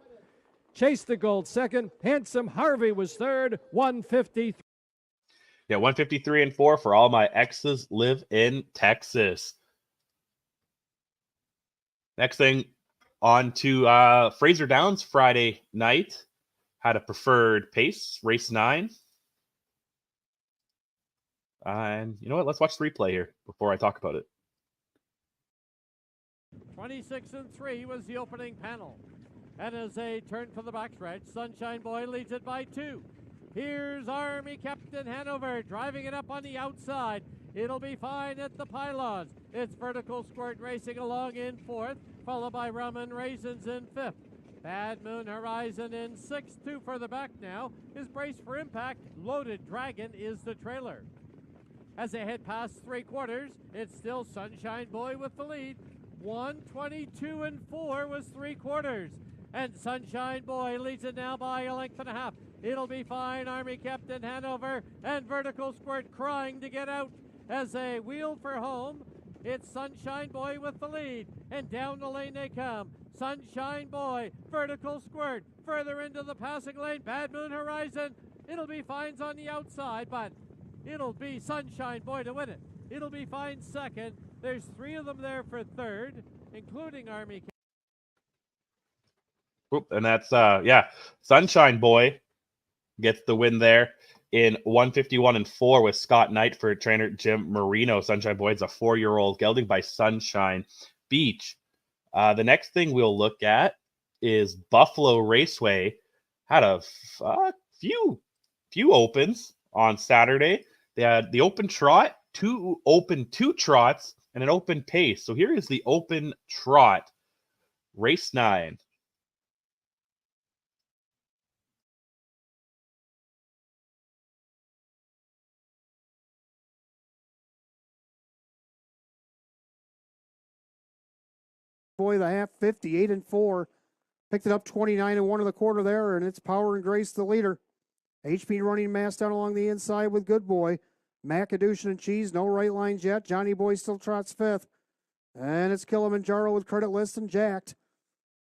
Chase the Gold second. Handsome Harvey was third. 153. Yeah, 153-4 for All My Exes Live in Texas. Next thing, on to Fraser Downs Friday night. Had a preferred pace, race 9. And you know what? Let's watch the replay here before I talk about it. 26-3 was the opening panel. And as they turn for the backstretch, Sunshine Boy leads it by 2. Here's Army Captain Hanover driving it up on the outside. It'll be fine at the pylons. It's Vertical Squirt racing along in 4th, followed by Rum and Raisins in 5th. Bad Moon Horizon in 6th. 2 further back now is Brace for Impact. Loaded Dragon is the trailer. As they head past 3/4, it's still Sunshine Boy with the lead. 122-4 was 3/4. And Sunshine Boy leads it now by a length and a half. It'll be fine. Army Captain Hanover and Vertical Squirt crying to get out as they wheel for home. It's Sunshine Boy with the lead, and down the lane they come. Sunshine Boy, Vertical Squirt, further into the passing lane. Bad Moon Horizon. It'll be Fines on the outside, but it'll be Sunshine Boy to win it. It'll be Fine second. There's 3 of them there for third, including Army Captain. And that's Sunshine Boy gets the win there in 151-4 with Scott Knight for trainer Jim Marino. Sunshine Boy is a 4-year-old gelding by Sunshine Beach. The next thing we'll look at is Buffalo Raceway. Had a few opens on Saturday. They had the open trot, 2 trots, and an open pace. So here is the open trot, race 9. Boy, the half 58-4. Picked it up 29-1 in the quarter there, and it's Power and Grace the leader. HP Running Mass down along the inside with Good Boy. Macadoosh and Cheese, no right lines yet. Johnny Boy still trots 5th. And it's Kilimanjaro with Credit List and Jacked.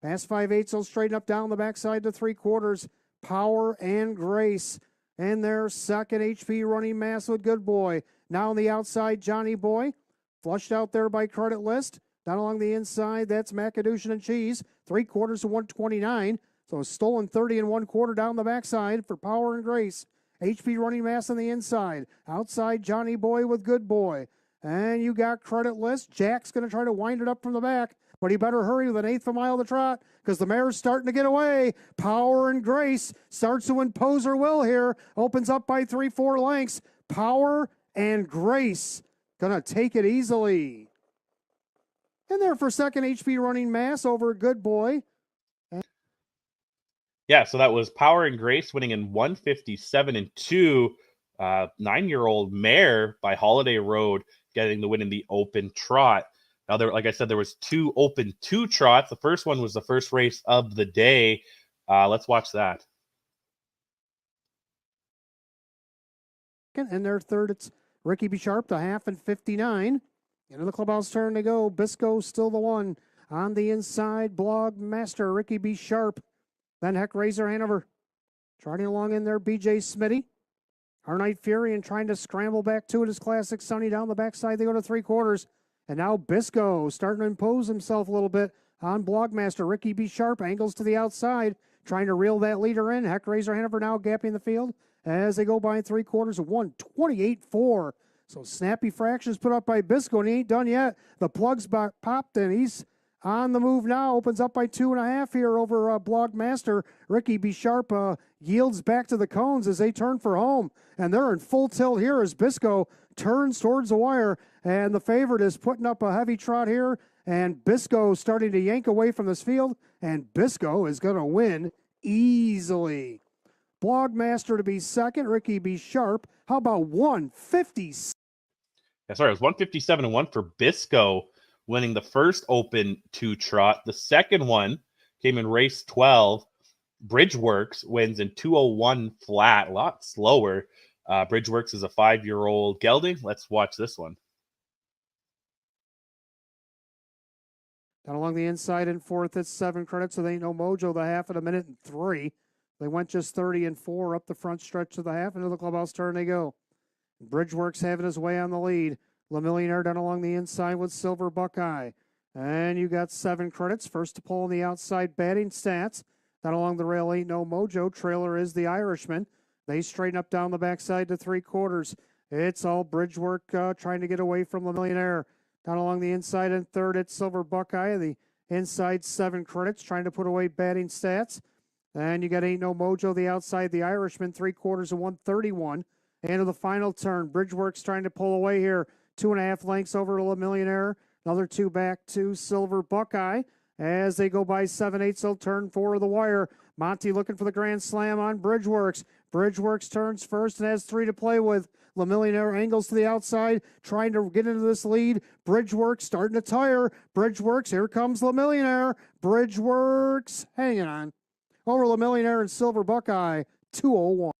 Past 5/8, will straighten up down the backside to 3/4. Power and Grace. And their second, HP Running Mass with Good Boy. Now on the outside, Johnny Boy. Flushed out there by Credit List. Down along the inside, that's Macadoosh and Cheese. 3/4 to 129. So stolen 30 1/4 down the backside for Power and Grace. HP Running Mass on the inside. Outside, Johnny Boy with Good Boy. And you got Credit List. Jack's going to try to wind it up from the back, but he better hurry with an 1/8 of a mile to trot because the mare's starting to get away. Power and Grace starts to impose her will here. Opens up by 3-4 lengths. Power and Grace going to take it easily. And there for second, HP Running Mass over Good Boy. Yeah, so that was Power and Grace winning in 157-2. 9-year-old mare by Holiday Road getting the win in the open trot. Now, like I said, there was 2 open 2 trots. The first one was the first race of the day. Let's watch that. And their third, it's Ricky B. Sharp, the half and 59. Into the clubhouse turn to go. Bisco still the one. On the inside, Blog Master, Ricky B. Sharp. Then Heck Razor Hanover. Trotting along in there, BJ Smitty. Our Night Fury and trying to scramble back to it is Classic Sunny down the backside. They go to 3/4. And now Bisco starting to impose himself a little bit on Blogmaster. Ricky B. Sharp angles to the outside, trying to reel that leader in. Heck Razor Hanover now gapping the field as they go by 3/4 of 128-4. So snappy fractions put up by Bisco, and he ain't done yet. The plug's popped, and he's on the move now. Opens up by 2.5 here over Blogmaster. Ricky B. Sharp yields back to the cones as they turn for home. And they're in full tilt here as Bisco turns towards the wire. And the favorite is putting up a heavy trot here. And Bisco starting to yank away from this field. And Bisco is going to win easily. Blogmaster to be second. Ricky B. Sharp. How about 150? Yeah, sorry, it was 157 and 1 for Bisco, winning the first Open 2 trot. The second one came in race 12. Bridgeworks wins in 201 flat, a lot slower. Bridgeworks is a 5-year-old gelding. Let's watch this one. Down along the inside in fourth, it's 7 credits, so they ain't no mojo. The half at a minute and 3. They went just 30 and 4 up the front stretch of the half. Into the clubhouse turn they go. Bridgeworks having his way on the lead. Le Millionaire down along the inside with Silver Buckeye. And you got 7 credits. First to pull on the outside batting stats. Down along the rail ain't no mojo. Trailer is the Irishman. They straighten up down the backside to 3/4. It's all Bridgework trying to get away from Le Millionaire. Down along the inside in third, it's Silver Buckeye. The inside 7 credits, trying to put away batting stats. And you got Ain't No Mojo, the outside, the Irishman, 3/4 and 131. Into the final turn. Bridgeworks trying to pull away here. 2.5 lengths over to Le Millionaire. Another 2 back to Silver Buckeye. As they go by 7/8, they'll turn 4 of the wire. Monty looking for the grand slam on Bridgeworks. Bridgeworks turns first and has 3 to play with. Le Millionaire angles to the outside, trying to get into this lead. Bridgeworks starting to tire. Bridgeworks, here comes Le Millionaire. Bridgeworks hanging on. Over Le Millionaire and Silver Buckeye, 201.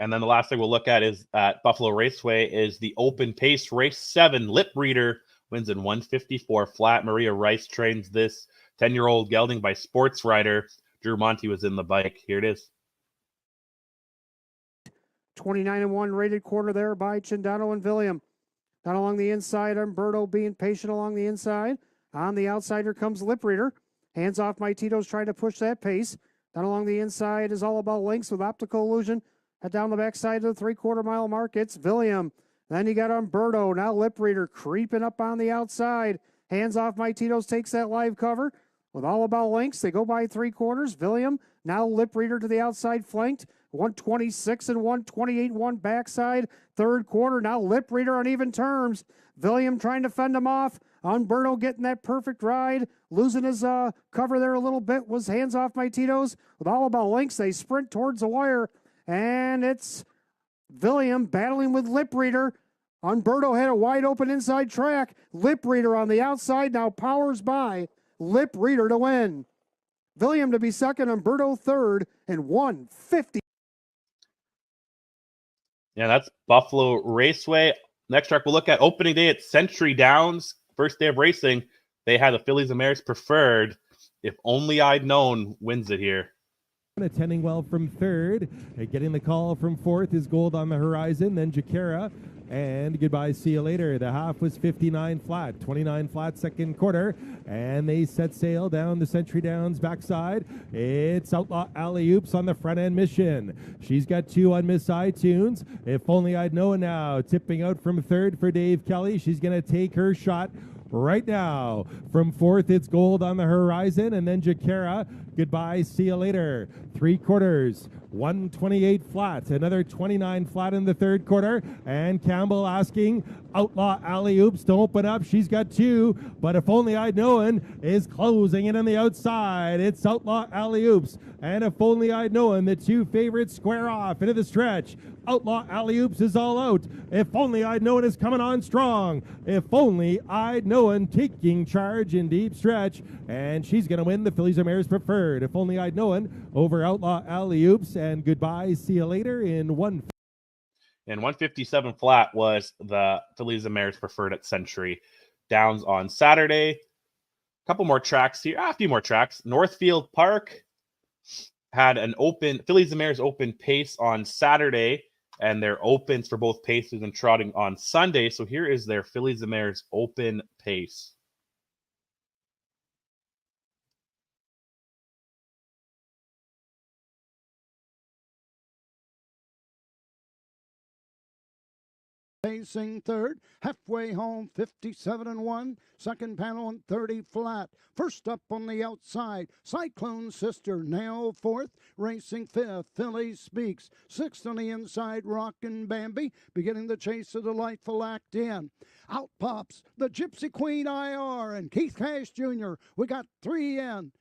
And then the last thing we'll look at is at Buffalo Raceway is the open pace race 7. Lip Reader wins in 154 flat. Maria Rice trains this 10-year-old gelding by Sports Rider. Drew Monty was in the bike. Here it is. 29 and 1 rated quarter there by Chindano and William. Down along the inside, Umberto being patient along the inside. On the outside, here comes Lip Reader. Hands off, my Tito's trying to push that pace. Down along the inside is All About Links with Optical Illusion. Head down the backside of the 3/4 mile mark. It's William. Then you got Umberto. Now Lip Reader creeping up on the outside. Hands off, my Tito's takes that live cover. With All About Links, they go by 3/4. William, now Lip Reader to the outside flanked. 126 and 128 and 1 backside. 3/4. Now Lip Reader on even terms. William trying to fend him off. Umberto getting that perfect ride. Losing his cover there a little bit. Was hands off my Tito's. With All About Links, they sprint towards the wire. And it's William battling with Lip Reader. Umberto had a wide open inside track. Lip Reader on the outside now powers by. Lip Reader to win. William to be second, Umberto third, and 150. Yeah, that's Buffalo Raceway. Next track we'll look at opening day at Century Downs. First day of racing. They had the Fillies and Mares Preferred. If Only I'd Known wins it here. Attending well from third, getting the call from fourth is Gold on the Horizon, then Jakara, and Goodbye, See You Later. The half was 59 flat, 29 flat 2/4, and they set sail down the Century Downs backside. It's Outlaw Alley Oops on the front end mission. She's got 2 on Miss iTunes. If Only I'd Known now, tipping out from third for Dave Kelly. She's going to take her shot right now. From fourth, it's Gold on the Horizon, and then Jakara, Goodbye, See You Later. 3/4, 128 flat, another 29 flat in the 3/4, and Campbell asking Outlaw Alley Oops to open up. She's got 2, but If Only I'd Known is closing in on the outside. It's Outlaw Alley Oops, and If Only I'd Known, the 2 favorites square off into the stretch. Outlaw Alley Oops is all out. If Only I'd Known is coming on strong. If Only I'd Known taking charge in deep stretch, and she's going to win the Fillies and Mares Preferred. If Only I'd Known over Outlaw Alley Oops, and Goodbye, See You Later in 1. And 157 flat was the Fillies and Mares Preferred at Century Downs on Saturday. A couple more tracks here. A few more tracks. Northfield Park had an open Fillies and Mares open pace on Saturday, and their opens for both paces and trotting on Sunday. So here is their Fillies and Mares open pace. Pacing third, halfway home, 57 and 1. Second panel and 30 flat. First up on the outside, Cyclone Sister now fourth. Racing fifth, Philly Speaks. Sixth on the inside, Rockin' Bambi. Beginning the chase of Delightful Act in. Out pops the Gypsy Queen IR and Keith Cash Jr. We got 3 in.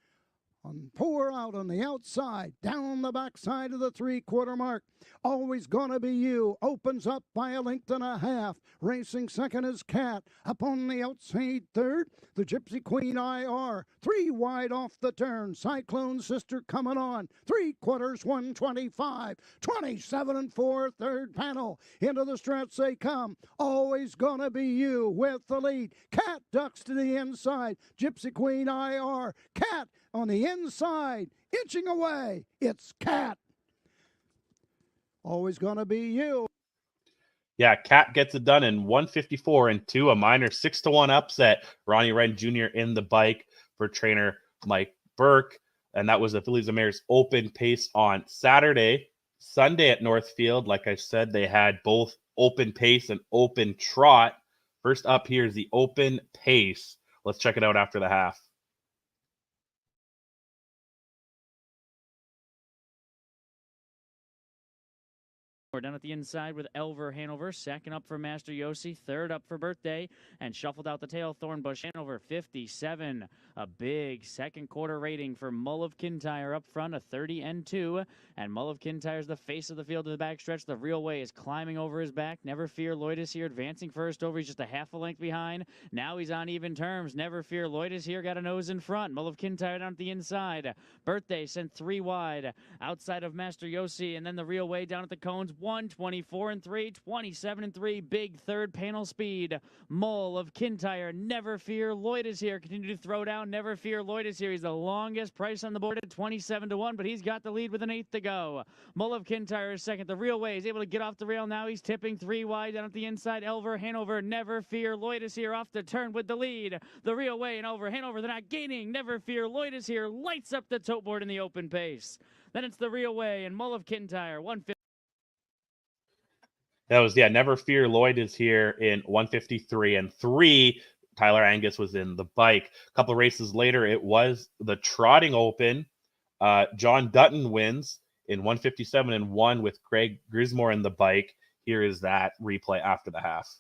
On pour out on the outside, down the backside of the 3/4 mark. Always Gonna Be You opens up by a length and a half. Racing second is Cat. Up on the outside third, the Gypsy Queen IR. 3 wide off the turn. Cyclone Sister coming on. 3/4, 125. 27-4, third panel. Into the stretch they come. Always Gonna Be You with the lead. Cat ducks to the inside. Gypsy Queen IR. Cat on the inside, inching away. It's Cat. Always Gonna Be You. Yeah, Cat gets it done in 154-2, a minor 6-1 upset. Ronnie Wren Jr. in the bike for trainer Mike Burke. And that was the Fillies and Mares open pace on Saturday. Sunday at Northfield, like I said, they had both open pace and open trot. First up here is the open pace. Let's check it out after the half. We're down at the inside with Elver Hanover, second up for Master Yossi, third up for Birthday, and shuffled out the tail, Thornbush Hanover, 57. A big second quarter rating for Mull of Kintyre up front, a 30-2, and Mull of Kintyre is the face of the field to the backstretch. The Real Way is climbing over his back. Never Fear Lloyd is here, advancing first over. He's just a half a length behind. Now he's on even terms. Never Fear Lloyd is here, got a nose in front. Mull of Kintyre down at the inside. Birthday sent 3 wide outside of Master Yossi, and then the Real Way down at the cones. 124-3, 27-3, big third panel speed. Mull of Kintyre, Never Fear Lloyd is here. Continue to throw down. Never Fear Lloyd is here. He's the longest price on the board at 27-1, but he's got the lead with an 1/8 to go. Mull of Kintyre is second. The Real Way is able to get off the rail now. He's tipping 3 wide down at the inside. Elver Hanover, Never Fear Lloyd is here off the turn with the lead. The Real Way and Elver Hanover, they're not gaining. Never Fear Lloyd is here, lights up the tote board in the open pace. Then it's the Real Way and Mull of Kintyre, 150. That was, Never Fear Lloyd is here in 153-3. Tyler Angus was in the bike. A couple of races later, it was the trotting open. John Dutton wins in 157-1 with Greg Grismore in the bike. Here is that replay after the half.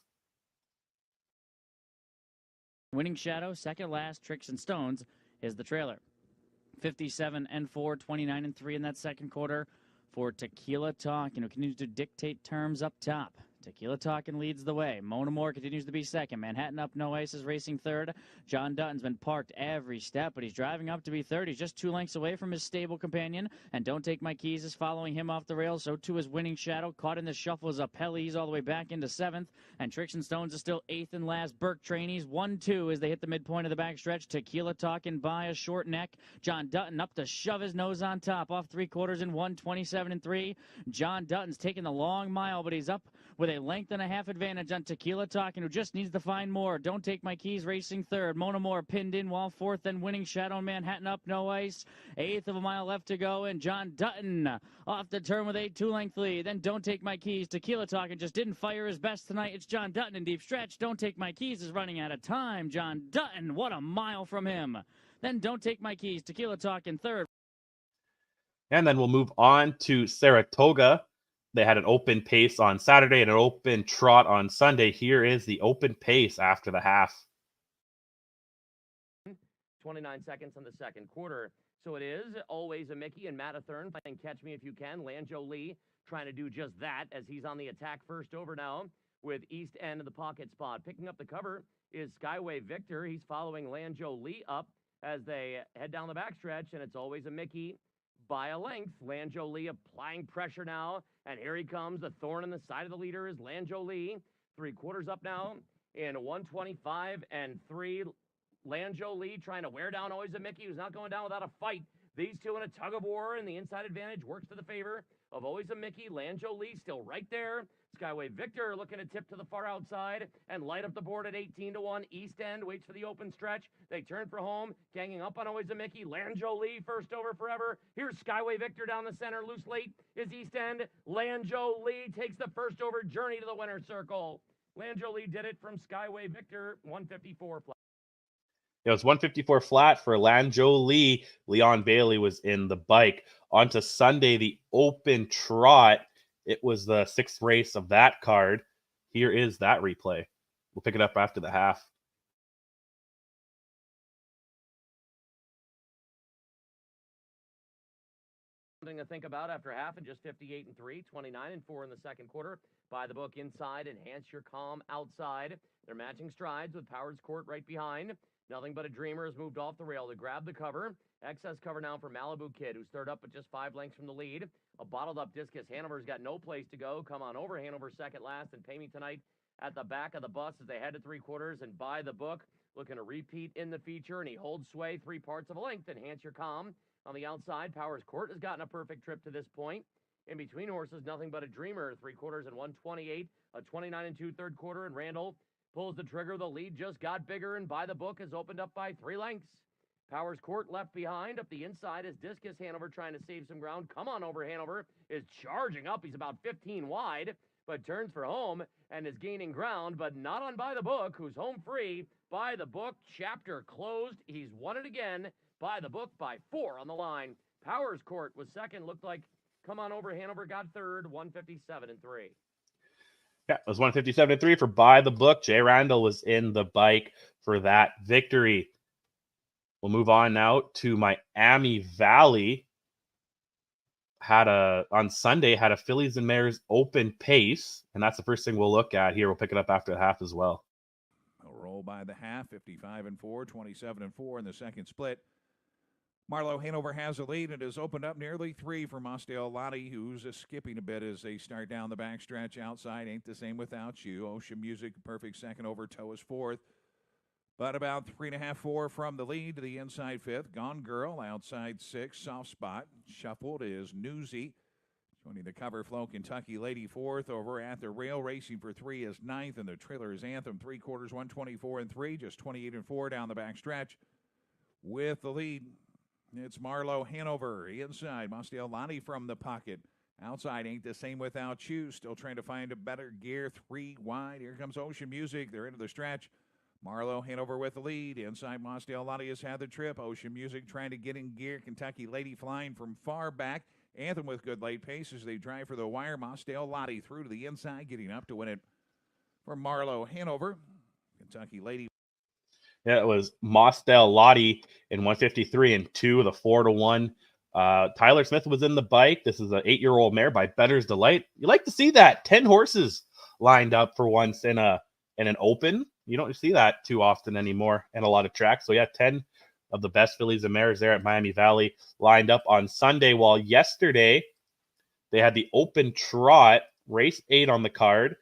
Winning Shadow, second last, Tricks and Stones is the trailer. 57-4, 29-3 in that second quarter for Tequila Talk, continues to dictate terms up top. Tequila Talkin leads the way. Mona Moore continues to be second. Manhattan Up No Ice is racing third. John Dutton's been parked every step, but he's driving up to be third. He's just 2 lengths away from his stable companion. And Don't Take My Keys is following him off the rails. So too is Winning Shadow. Caught in the shuffle is Apelli. He's all the way back into 7th. And Tricks and Stones is still 8th and last. Burke Trainees 1-2 as they hit the midpoint of the backstretch. Tequila Talkin by a short neck. John Dutton up to shove his nose on top. Off 3/4 in 127-3. John Dutton's taking the long mile, but he's up with a length and a half advantage on Tequila Talkin, who just needs to find more. Don't Take My Keys racing third. Mona Moore pinned in while fourth, then Winning Shadow and Manhattan Up No Ice. 1/8 of a mile left to go, and John Dutton off the turn with a 2-length lead. Then Don't Take My Keys. Tequila Talkin just didn't fire his best tonight. It's John Dutton in deep stretch. Don't Take My Keys is running out of time. John Dutton, what a mile from him. Then Don't Take My Keys. Tequila Talkin third. And then we'll move on to Saratoga. They had an open pace on Saturday and an open trot on Sunday. Here is the open pace after the half. 29 seconds on the second quarter. So it is Always a Mickey and Matt Athern playing Catch Me If You Can. Lanjo Lee trying to do just that as he's on the attack first over now with East End of the pocket spot. Picking up the cover is Skyway Victor. He's following Lanjo Lee up as they head down the backstretch, and it's Always a Mickey by a length. Lanjo Lee applying pressure now, and here he comes. The thorn in the side of the leader is Lanjo Lee. 3/4 up now in 125-3. Lanjo Lee trying to wear down Always a Mickey, who's not going down without a fight. These two in a tug of war, and the inside advantage works to the favor of Always a Mickey. Lanjo Lee still right there. Skyway Victor looking to tip to the far outside and light up the board at 18-1. East End waits for the open stretch. They turn for home, ganging up on Always a Mickey. Lanjo Lee first over forever. Here's Skyway Victor down the center. Loose late is East End. Lanjo Lee takes the first over journey to the winner's circle. Lanjo Lee did it from Skyway Victor, 154 flat. It was 154 flat for Lanjo Lee. Leon Bailey was in the bike. On to Sunday, the open trot. It was the 6th race of that card. Here is that replay. We'll pick it up after the half. Something to think about after half, and just 58 and 3, 29 and 4 in the second quarter. By the book inside, enhance your calm outside. They're matching strides with Powers Court right behind. Nothing But a Dreamer has moved off the rail to grab the cover. Excess cover now for Malibu Kid, who's third up but just 5 lengths from the lead. A bottled up discus. Hanover's got no place to go. Come on over. Hanover second last, and Pay Me Tonight at the back of the bus as they head to 3/4. And By the Book looking to repeat in the feature, and he holds sway 3 parts of a length. Enhance your calm. On the outside, Powers Court has gotten a perfect trip to this point. In between horses, Nothing But a Dreamer, 3/4 and 128, a 29 and 2 third quarter, and Randall pulls the trigger. The lead just got bigger, and By the Book has opened up by 3 lengths. Powers Court left behind. Up the inside is Discus. Hanover trying to save some ground. Come on over. Hanover is charging up. He's about 15 wide, but turns for home and is gaining ground, but not on By the Book, who's home free. By the Book, chapter closed. He's won it again. By the Book by 4 on the line. Powers Court was second. Looked like Come On Over. Hanover got third, 157 and 3. Yeah, it was 157 and 3 for By the Book. Jay Randall was in the bike for that victory. We'll move on now to Miami Valley. On Sunday had a Fillies and Mares open pace, and that's the first thing we'll look at here. We'll pick it up after the half as well. A roll by the half, 55 and 4, 27 and 4 in the second split. Marlowe Hanover has a lead and has opened up nearly 3 for Mosdale Lottie, who's skipping a bit as they start down the backstretch. Outside Ain't the Same Without You. Ocean Music, perfect second over. Toe is fourth. But about 3.5, 4 from the lead to the inside fifth. Gone Girl, outside 6, soft spot. Shuffled is Newsy. Joining the cover flow, Kentucky Lady fourth. Over at the rail, racing for 3 is ninth. And the trailer is Anthem, 3/4, 124 and 3, just 28 and 4 down the backstretch. With the lead, it's Marlowe Hanover. Inside, Mosdale Lottie from the pocket. Outside, Ain't the Same Without You. Still trying to find a better gear, 3 wide. Here comes Ocean Music. They're into the stretch. Marlowe Hanover with the lead. Inside, Mosdale Lottie has had the trip. Ocean Music trying to get in gear. Kentucky Lady flying from far back. Anthem with good late pace as they drive for the wire. Mosdale Lottie through to the inside, getting up to win it for Marlowe Hanover. Kentucky Lady. Yeah, it was Mosdale Lottie in 153 and 2 with a 4-1. Tyler Smith was in the bike. This is an 8-year-old mare by Better's Delight. You like to see that. 10 horses lined up for once in an open. You don't see that too often anymore in a lot of tracks. So yeah, 10 of the best fillies and mares there at Miami Valley lined up on Sunday, while yesterday they had the open trot, race 8 on the card.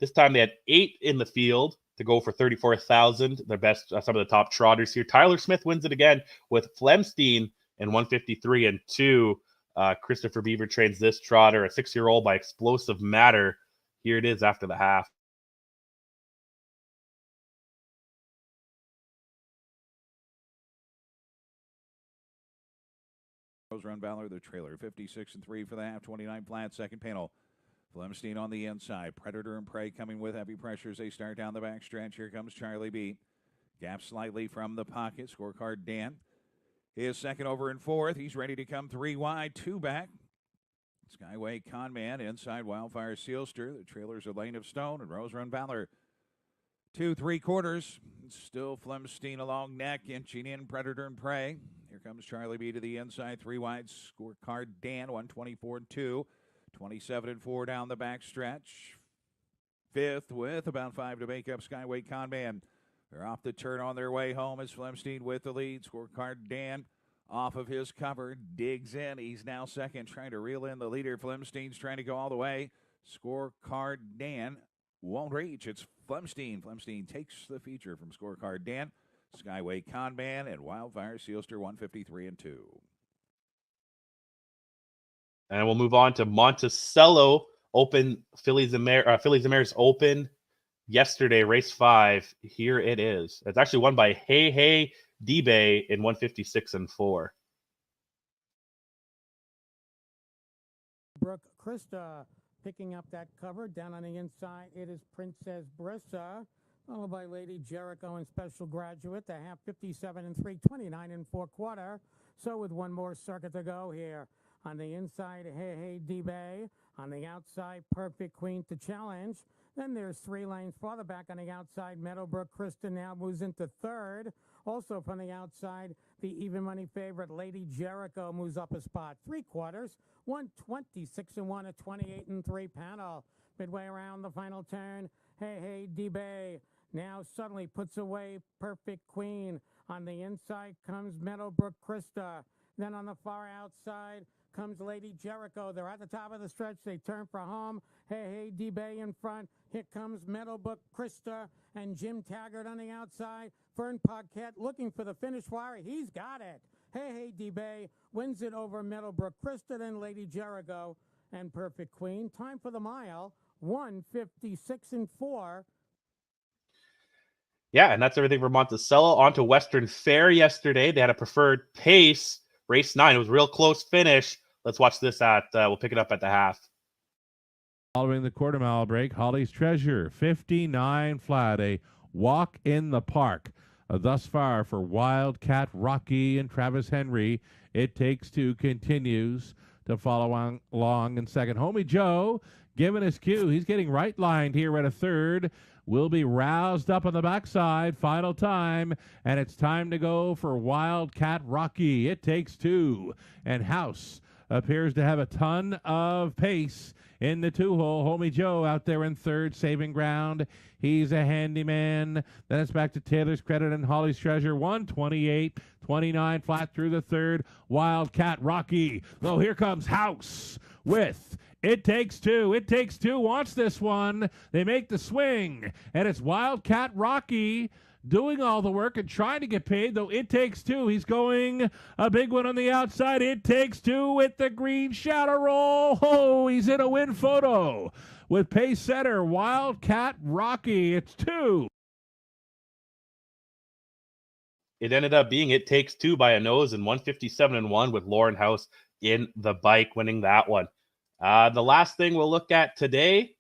This time they had 8 in the field to go for 34,000. Their best, some of the top trotters here. Tyler Smith wins it again with Flemstein in 153 and 2. Christopher Beaver trains this trotter, a 6-year-old by Explosive Matter. Here it is after the half. Run Valor, the trailer, 56 and 3 for the half, 29 flat, second panel. Flemstein on the inside. Predator and Prey coming with heavy pressure as they start down the backstretch. Here comes Charlie B. Gap slightly from the pocket. Scorecard Dan is second over and fourth. He's ready to come 3 wide, 2 back. Skyway Conman inside Wildfire Sealster. The trailer's a Lane of Stone and Rose Run Valor. 2 3/4. Still Flemstein along neck, inching in Predator and Prey. Here comes Charlie B to the inside, 3 wide. Scorecard Dan, 124 and 2. 27 and 4 down the backstretch. Fifth with about 5 to make up Skyway Conman. They're off the turn on their way home as Flemstein with the lead. Scorecard Dan off of his cover, digs in. He's now second, trying to reel in the leader. Flemstein's trying to go all the way. Scorecard Dan won't reach. It's Flemstein. Flemstein takes the feature from Scorecard Dan. Skyway Conman and Wildfire Sealster, 153 and 2. And we'll move on to Monticello Open Fillies and Mares Open yesterday, race 5. Here it is. It's actually won by Hey D-Bay in 156 and 4. Brooke Krista picking up that cover. Down on the inside, it is Princess Brissa, followed by Lady Jericho and Special Graduate. The half, 57 and 3, 29 and 4/4. So with one more circuit to go here. On the inside, Hey D-Bay. On the outside, Perfect Queen to challenge. Then there's 3 lanes farther back on the outside. Meadowbrook Krista now moves into third. Also from the outside, The even money favorite, Lady Jericho, moves up a spot. 3/4, 126-1 at 28-3 panel. Midway around the final turn, Hey D-Bay now suddenly puts away Perfect Queen. On the inside comes Meadowbrook Krista. Then on the far outside comes Lady Jericho. They're at the top of the stretch. They turn for home. Hey D-Bay in front. Here comes Meadowbrook Krista and Jim Taggart on the outside. Fern Paquette looking for the finish wire. He's got it. Hey D-Bay wins it over Meadowbrook Krista, then Lady Jericho and Perfect Queen. Time for the mile, 1:56.4. Yeah, and that's everything from Monticello. On to Western Fair yesterday. They had a preferred pace. Race 9. It was a real close finish. Let's watch this we'll pick it up at the half. Following the quarter mile break, Holly's Treasure, 59 flat, a walk in the park. Thus far for Wildcat Rocky and Travis Henry. It Takes Two continues to follow along in second. Homie Joe giving his cue. He's getting right lined here at a third. Will be roused up on the backside. Final time, and it's time to go for Wildcat Rocky. It Takes Two. And House appears to have a ton of pace in the 2-hole. Homie Joe out there in third, saving ground. He's a handyman. Then it's back to Taylor's Credit and Holly's Treasure. 128-29 flat through the third. Wildcat Rocky. Oh, here comes House with It Takes Two. It Takes Two wants this one. They make the swing, and it's Wildcat Rocky doing all the work and trying to get paid, though It Takes Two. He's going a big one on the outside. It Takes Two with the green shadow roll. Oh, he's in a win photo with pace setter Wildcat Rocky. It's 2. It ended up being It Takes Two by a nose and 157-1 with Lauren House in the bike winning that one. The last thing we'll look at today,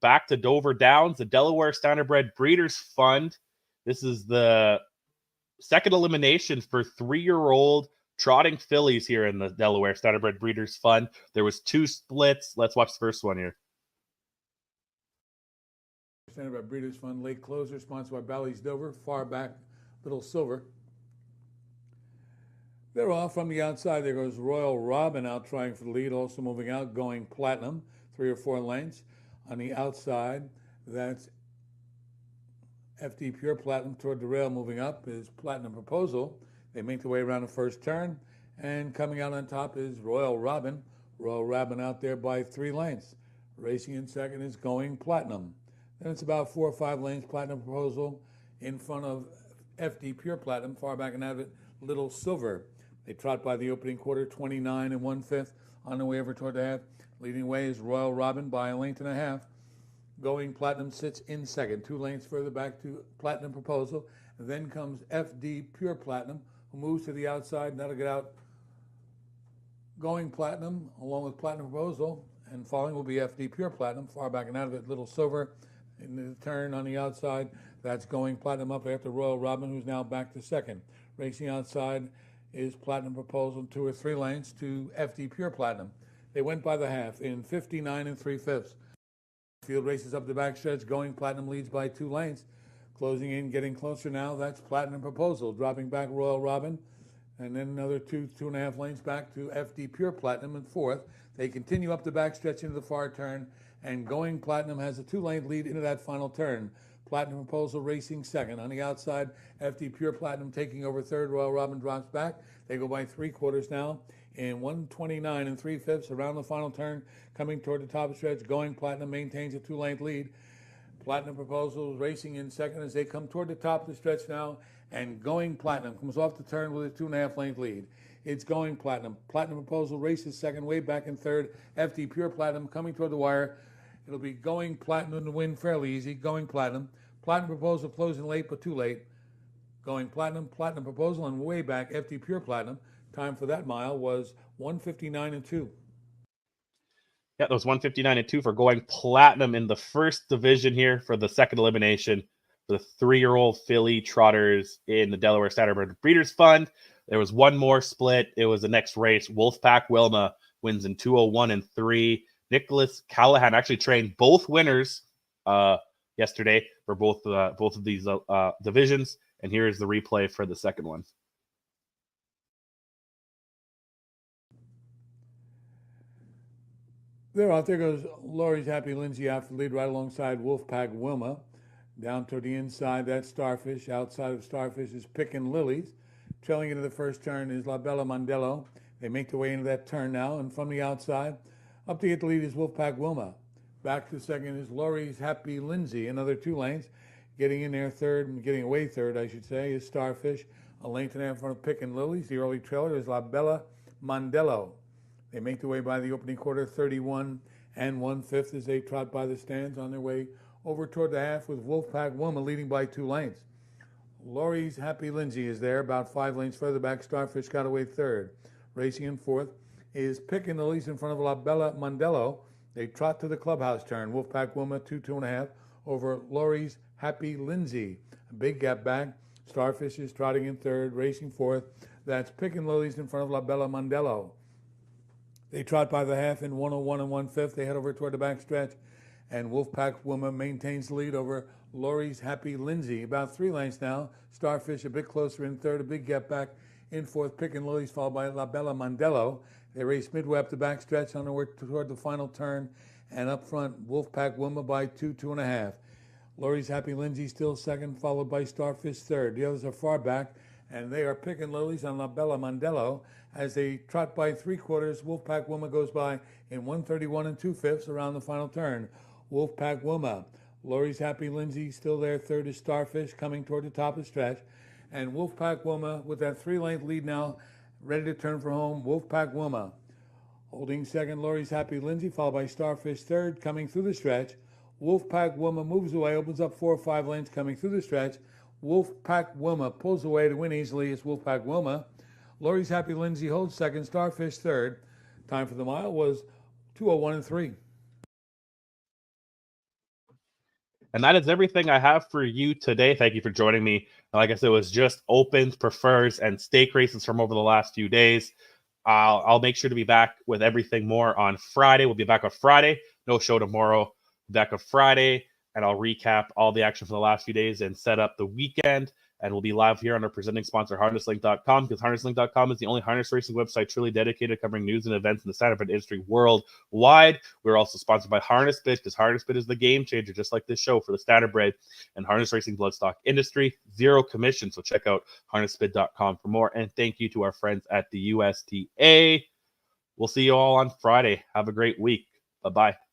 back to Dover Downs, the Delaware Standardbred Breeders' Fund. This is the second elimination for 3-year-old trotting fillies here in the Delaware Standardbred Breeders' Fund. There was 2 splits. Let's watch the first one here. Standardbred Breeders' Fund late closer, sponsored by Bally's Dover. Far back, Little Silver. They're off from the outside. There goes Royal Robin out trying for the lead, also moving out, going Platinum, 3 or 4 lengths. On the outside, that's FD Pure Platinum toward the rail. Moving up is Platinum Proposal. They make their way around the first turn, and coming out on top is Royal Robin. Royal Robin out there by 3 lengths. Racing in second is Going Platinum. Then it's about 4 or 5 lengths. Platinum Proposal in front of FD Pure Platinum. Far back and out of it, Little Silver. They trot by the opening quarter, 29 1/5 on the way over toward the half. Leading away is Royal Robin by 1.5 lengths. Going Platinum sits in second, 2 lengths further back to Platinum Proposal. And then comes FD Pure Platinum, who moves to the outside, and that'll get out Going Platinum along with Platinum Proposal. And following will be FD Pure Platinum, far back and out of it, Little Silver. In the turn on the outside, that's Going Platinum up after Royal Robin, who's now back to second. Racing outside is Platinum Proposal, 2 or 3 lengths to FD Pure Platinum. They went by the half in 59 3/5. Field races up the backstretch. Going Platinum leads by 2 lengths. Closing in, getting closer now. That's Platinum Proposal. Dropping back Royal Robin. And then another 2.5 lengths back to FD Pure Platinum in fourth. They continue up the backstretch into the far turn. And Going Platinum has a 2-length lead into that final turn. Platinum Proposal racing second. On the outside, FD Pure Platinum taking over third. Royal Robin drops back. They go by 3/4 now in 129 3/5 around the final turn. Coming toward the top stretch, Going Platinum maintains a 2-length lead. Platinum Proposal racing in second as they come toward the top of the stretch now. And Going Platinum comes off the turn with a 2.5 length lead. It's Going Platinum. Platinum Proposal races second, way back in third. FD Pure Platinum coming toward the wire. It'll be Going Platinum to win fairly easy. Going Platinum. Platinum Proposal closing late, but too late. Going Platinum, Platinum Proposal, and way back, FD Pure Platinum. Time for that mile was 1:59 2. Yeah, that was 1:59 2 for Going Platinum in the first division here for the second elimination for the 3-year-old filly trotters in the Delaware Standardbred Breeders' Fund. There was one more split. It was the next race. Wolfpack Wilma wins in 2:01 3. Nicholas Callahan actually trained both winners yesterday for both of these divisions. And here is the replay for the second one. They're out. There goes Laurie's Happy Lindsay after the lead right alongside Wolfpack Wilma. Down toward the inside, that's Starfish. Outside of Starfish is Pickin' Lilies. Trailing into the first turn is La Bella Mondello. They make their way into that turn now, and from the outside, up to get the lead is Wolfpack Wilma. Back to the second is Laurie's Happy Lindsay. Another 2 lanes. Getting in there third, and getting away third, I should say, is Starfish. A length and a half in front of Pickin' Lilies. The early trailer is La Bella Mondello. They make their way by the opening quarter, 31 1/5 as they trot by the stands on their way over toward the half with Wolfpack Wilma leading by 2 lanes. Laurie's Happy Lindsay is there, about 5 lanes further back. Starfish got away third. Racing in fourth is Pickin' Lilies in front of La Bella Mondello. They trot to the clubhouse turn. Wolfpack Wilma 2.5 over Laurie's Happy Lindsay. A big gap back. Starfish is trotting in third, racing fourth. That's Pickin' Lilies in front of La Bella Mondello. They trot by the half in 101 1/5. They head over toward the back stretch, and Wolfpack Wilma maintains the lead over Laurie's Happy Lindsay. About 3 lanes now. Starfish a bit closer in third, a big gap back in fourth. Pickin' Lilies followed by La Bella Mondello. They race midway up the back stretch on their way toward the final turn, and up front, Wolfpack Wilma by 2.5. Laurie's Happy Lindsay still second, followed by Starfish third. The others are far back, and they are Pickin' Lilies on La Bella Mondello. As they trot by 3/4, Wolfpack Wilma goes by in 131 2/5 around the final turn. Wolfpack Wilma. Laurie's Happy Lindsay still there. Third is Starfish coming toward the top of the stretch. And Wolfpack Wilma with that 3-length lead now, ready to turn for home. Wolfpack Wilma holding second. Laurie's Happy Lindsay, followed by Starfish third, coming through the stretch. Wolfpack Wilma moves away, opens up 4 or 5 lanes coming through the stretch. Wolfpack Wilma pulls away to win easily. It's Wolfpack Wilma. Laurie's Happy Lindsay holds second, Starfish third. Time for the mile was 2:01 3. And that is everything I have for you today. Thank you for joining me. Like I said, it was just opens, prefers, and stake races from over the last few days. I'll make sure to be back with everything more on Friday. We'll be back on Friday. No show tomorrow. Back on Friday, and I'll recap all the action for the last few days and set up the weekend. And we'll be live here on our presenting sponsor, HarnessLink.com, because HarnessLink.com is the only harness racing website truly dedicated to covering news and events in the standard industry worldwide. We're also sponsored by HarnessBid, because HarnessBid is the game changer, just like this show, for the standardbred and harness racing bloodstock industry. 0 commission, so check out HarnessBid.com for more. And thank you to our friends at the USTA. We'll see you all on Friday. Have a great week. Bye-bye.